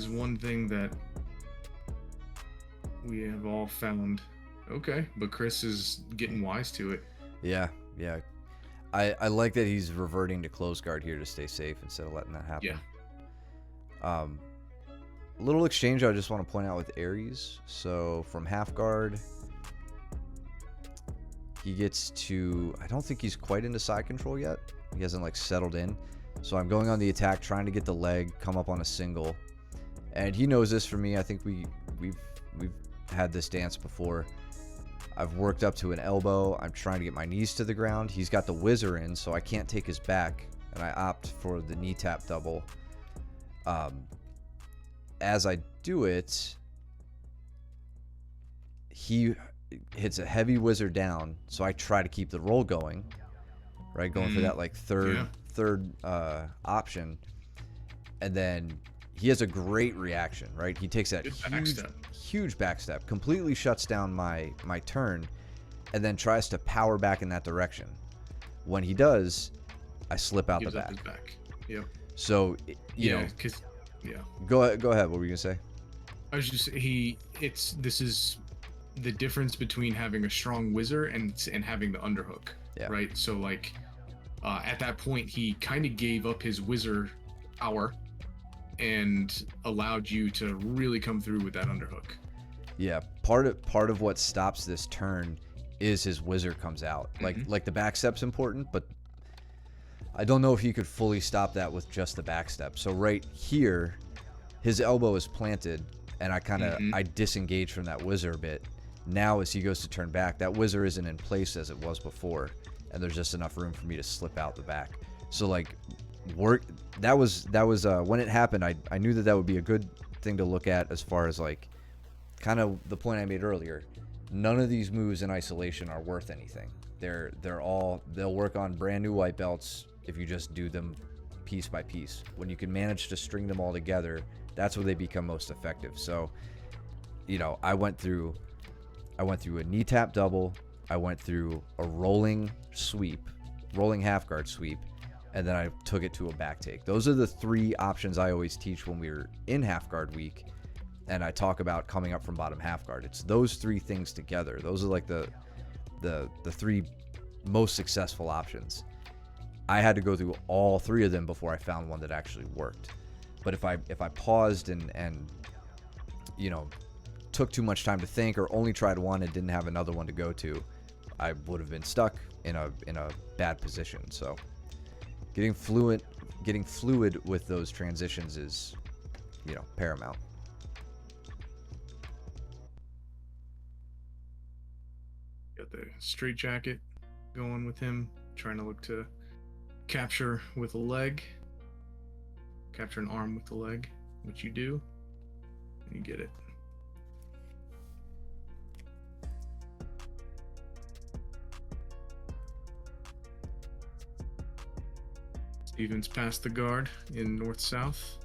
one thing that we have all found. Okay, but Chris is getting wise to it. Yeah. I like that he's reverting to close guard here to stay safe instead of letting that happen. Yeah. Little exchange I just want to point out with Ares. So from half guard, he gets to, I don't think he's quite into side control yet. He hasn't like settled in. So I'm going on the attack, trying to get the leg, come up on a single. And he knows this for me. I think we've had this dance before. I've worked up to an elbow. I'm trying to get my knees to the ground. He's got the whizzer in, so I can't take his back, and I opt for the knee tap double. As I do it, he hits a heavy whizzer down, so I try to keep the roll going, right? Going for that like third option, and then he has a great reaction, right? He takes that huge back step, completely shuts down my turn, and then tries to power back in that direction. When he does, I slip out the back. His back. Yep. So you know, Go ahead. What were you gonna say? I was just this is the difference between having a strong whizzer and having the underhook. Yeah. Right. So like, at that point, he kind of gave up his whizzer power and allowed you to really come through with that underhook. Yeah, part of what stops this turn is his whizzer comes out. Like the back step's important, but I don't know if he could fully stop that with just the back step. So right here, his elbow is planted, and I kind of I disengage from that whizzer a bit. Now as he goes to turn back, that whizzer isn't in place as it was before, and there's just enough room for me to slip out the back. So like that was when it happened, I knew that would be a good thing to look at, as far as like kind of the point I made earlier. None of these moves in isolation are worth anything. They'll work on brand new white belts if you just do them piece by piece. When you can manage to string them all together, that's where they become most effective. So, you know, I went through a knee tap double, I went through a rolling half guard sweep, and then I took it to a back take. Those are the three options I always teach when we're in half guard week, and I talk about coming up from bottom half guard. It's those three things together. Those are like the three most successful options. I had to go through all three of them before I found one that actually worked. But if I paused and you know, took too much time to think, or only tried one and didn't have another one to go to, I would have been stuck in a bad position. So getting fluid with those transitions is, you know, paramount. Got the straight jacket going with him, trying to look to capture with a leg, capture an arm with the leg, which you do, and you get it. Steven's past the guard in north-south.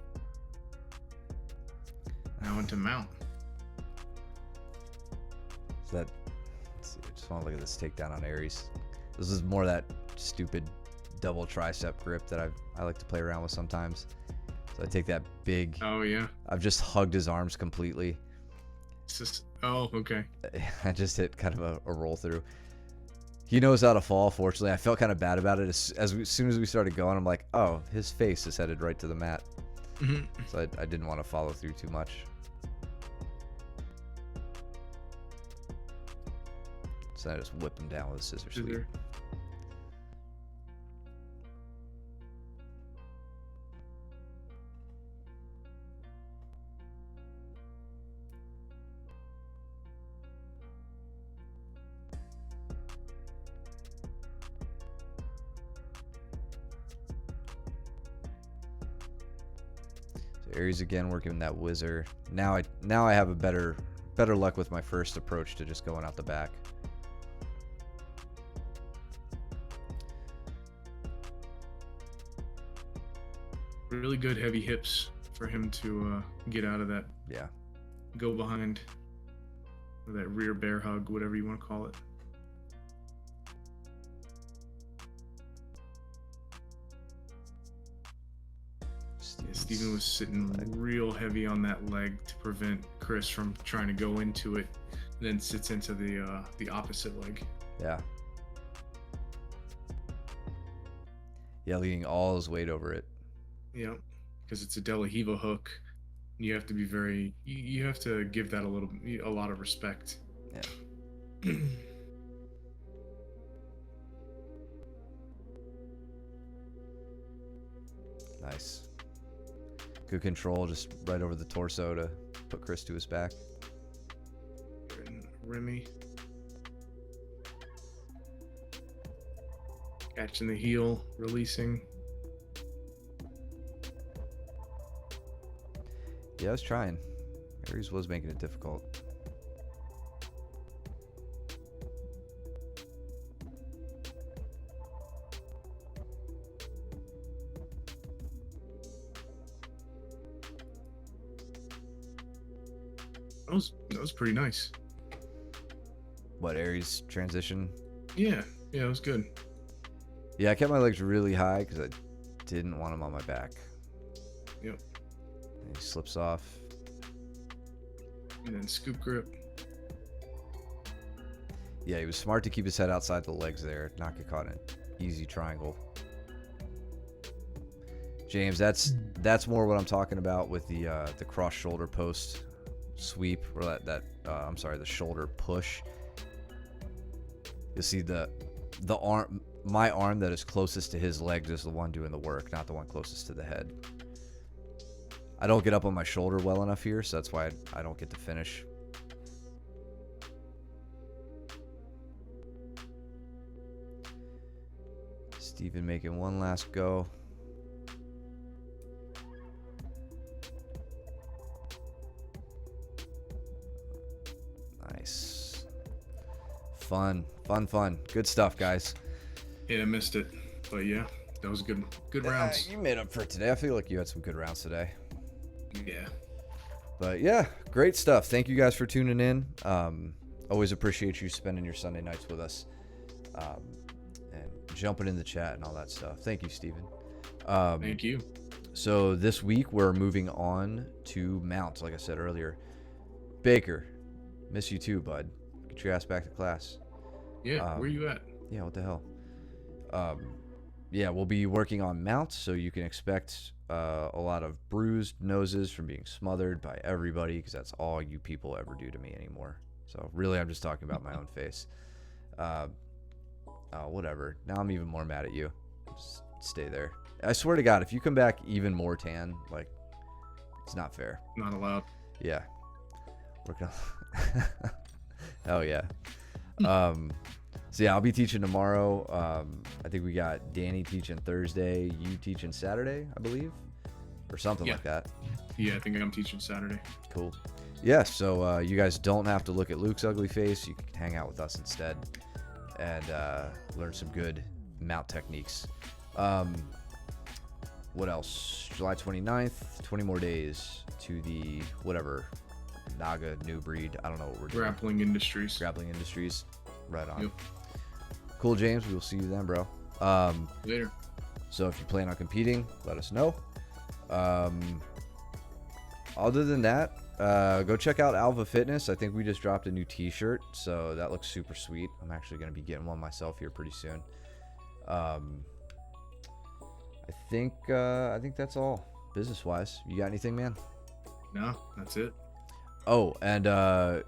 Now into mount. So that, let's see, I just want to look at this takedown on Aries. This is more that stupid double tricep grip that I like to play around with sometimes. So I take that big. Oh yeah. I've just hugged his arms completely. It's just, oh, okay. I just hit kind of a roll through. He knows how to fall, fortunately. I felt kind of bad about it. As soon as we started going, I'm like, oh, his face is headed right to the mat. So I didn't want to follow through too much. So I just whipped him down with a scissor sweep. Aries again working that whizzer. Now I have a better luck with my first approach to just going out the back. Really good heavy hips for him to get out of that. Yeah. Go behind. Or that rear bear hug, whatever you want to call it. Steven was sitting real heavy on that leg to prevent Chris from trying to go into it, and then sits into the opposite leg. Yeah. Yeah, leaning all his weight over it. Yeah, because it's a De La Riva hook. You have to be very. You have to give that a lot of respect. Yeah. Nice. Good control, just right over the torso to put Chris to his back. Remy. Catching the heel, releasing. Yeah, I was trying. Aries was making it difficult. That was pretty nice. What, Aries transition? Yeah, it was good. Yeah, I kept my legs really high because I didn't want him on my back. Yep. And he slips off. And then scoop grip. Yeah, he was smart to keep his head outside the legs there, not get caught in an easy triangle. James, that's more what I'm talking about with the cross shoulder post sweep, or the shoulder push. You'll see the arm, my arm that is closest to his legs is the one doing the work, not the one closest to the head. I don't get up on my shoulder well enough here, so that's why I don't get to finish. Steven making one last go. Nice. Fun. Good stuff, guys. Yeah, I missed it. But yeah, that was good rounds. You made up for it today. I feel like you had some good rounds today. Yeah. But yeah, great stuff. Thank you guys for tuning in. Always appreciate you spending your Sunday nights with us. And jumping in the chat and all that stuff. Thank you, Steven. Thank you. So this week we're moving on to mounts, like I said earlier. Baker, miss you too, bud. Get your ass back to class. Yeah, where you at? Yeah, what the hell? Yeah, we'll be working on mounts, so you can expect a lot of bruised noses from being smothered by everybody, because that's all you people ever do to me anymore. So really, I'm just talking about my own face. Whatever. Now I'm even more mad at you. Just stay there. I swear to God, if you come back even more tan, like, it's not fair. Not allowed. Yeah. Working on. Oh yeah. So yeah, I'll be teaching tomorrow. I think we got Danny teaching Thursday, you teaching Saturday, I believe, or something like that. Yeah, I think I'm teaching Saturday. Cool. Yeah, so you guys don't have to look at Luke's ugly face. You can hang out with us instead and learn some good mount techniques. what else? July 29th, 20 more days to the whatever Naga new breed. I don't know what we're doing. Grappling Industries. Grappling Industries. Right on. Yep. Cool, James. We will see you then, bro. Later. So if you plan on competing, let us know. Other than that, go check out Alva Fitness. I think we just dropped a new t-shirt, so that looks super sweet. I'm actually going to be getting one myself here pretty soon. I think that's all business-wise. You got anything, man? No, that's it. Oh, and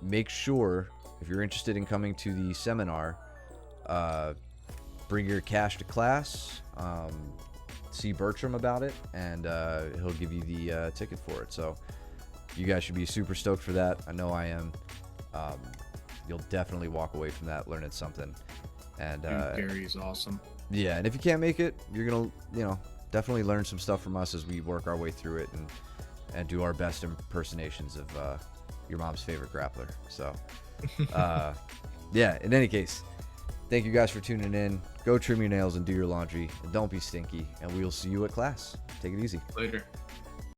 make sure if you're interested in coming to the seminar, bring your cash to class. See Bertram about it, and he'll give you the ticket for it. So you guys should be super stoked for that. I know I am. You'll definitely walk away from that learning something. And Gary is awesome. yeah, and if you can't make it, you're gonna definitely learn some stuff from us as we work our way through it and do our best impersonations of your mom's favorite grappler. So yeah, in any case, thank you guys for tuning in. Go trim your nails and do your laundry, and don't be stinky, and we will see you at class. Take it easy. Later.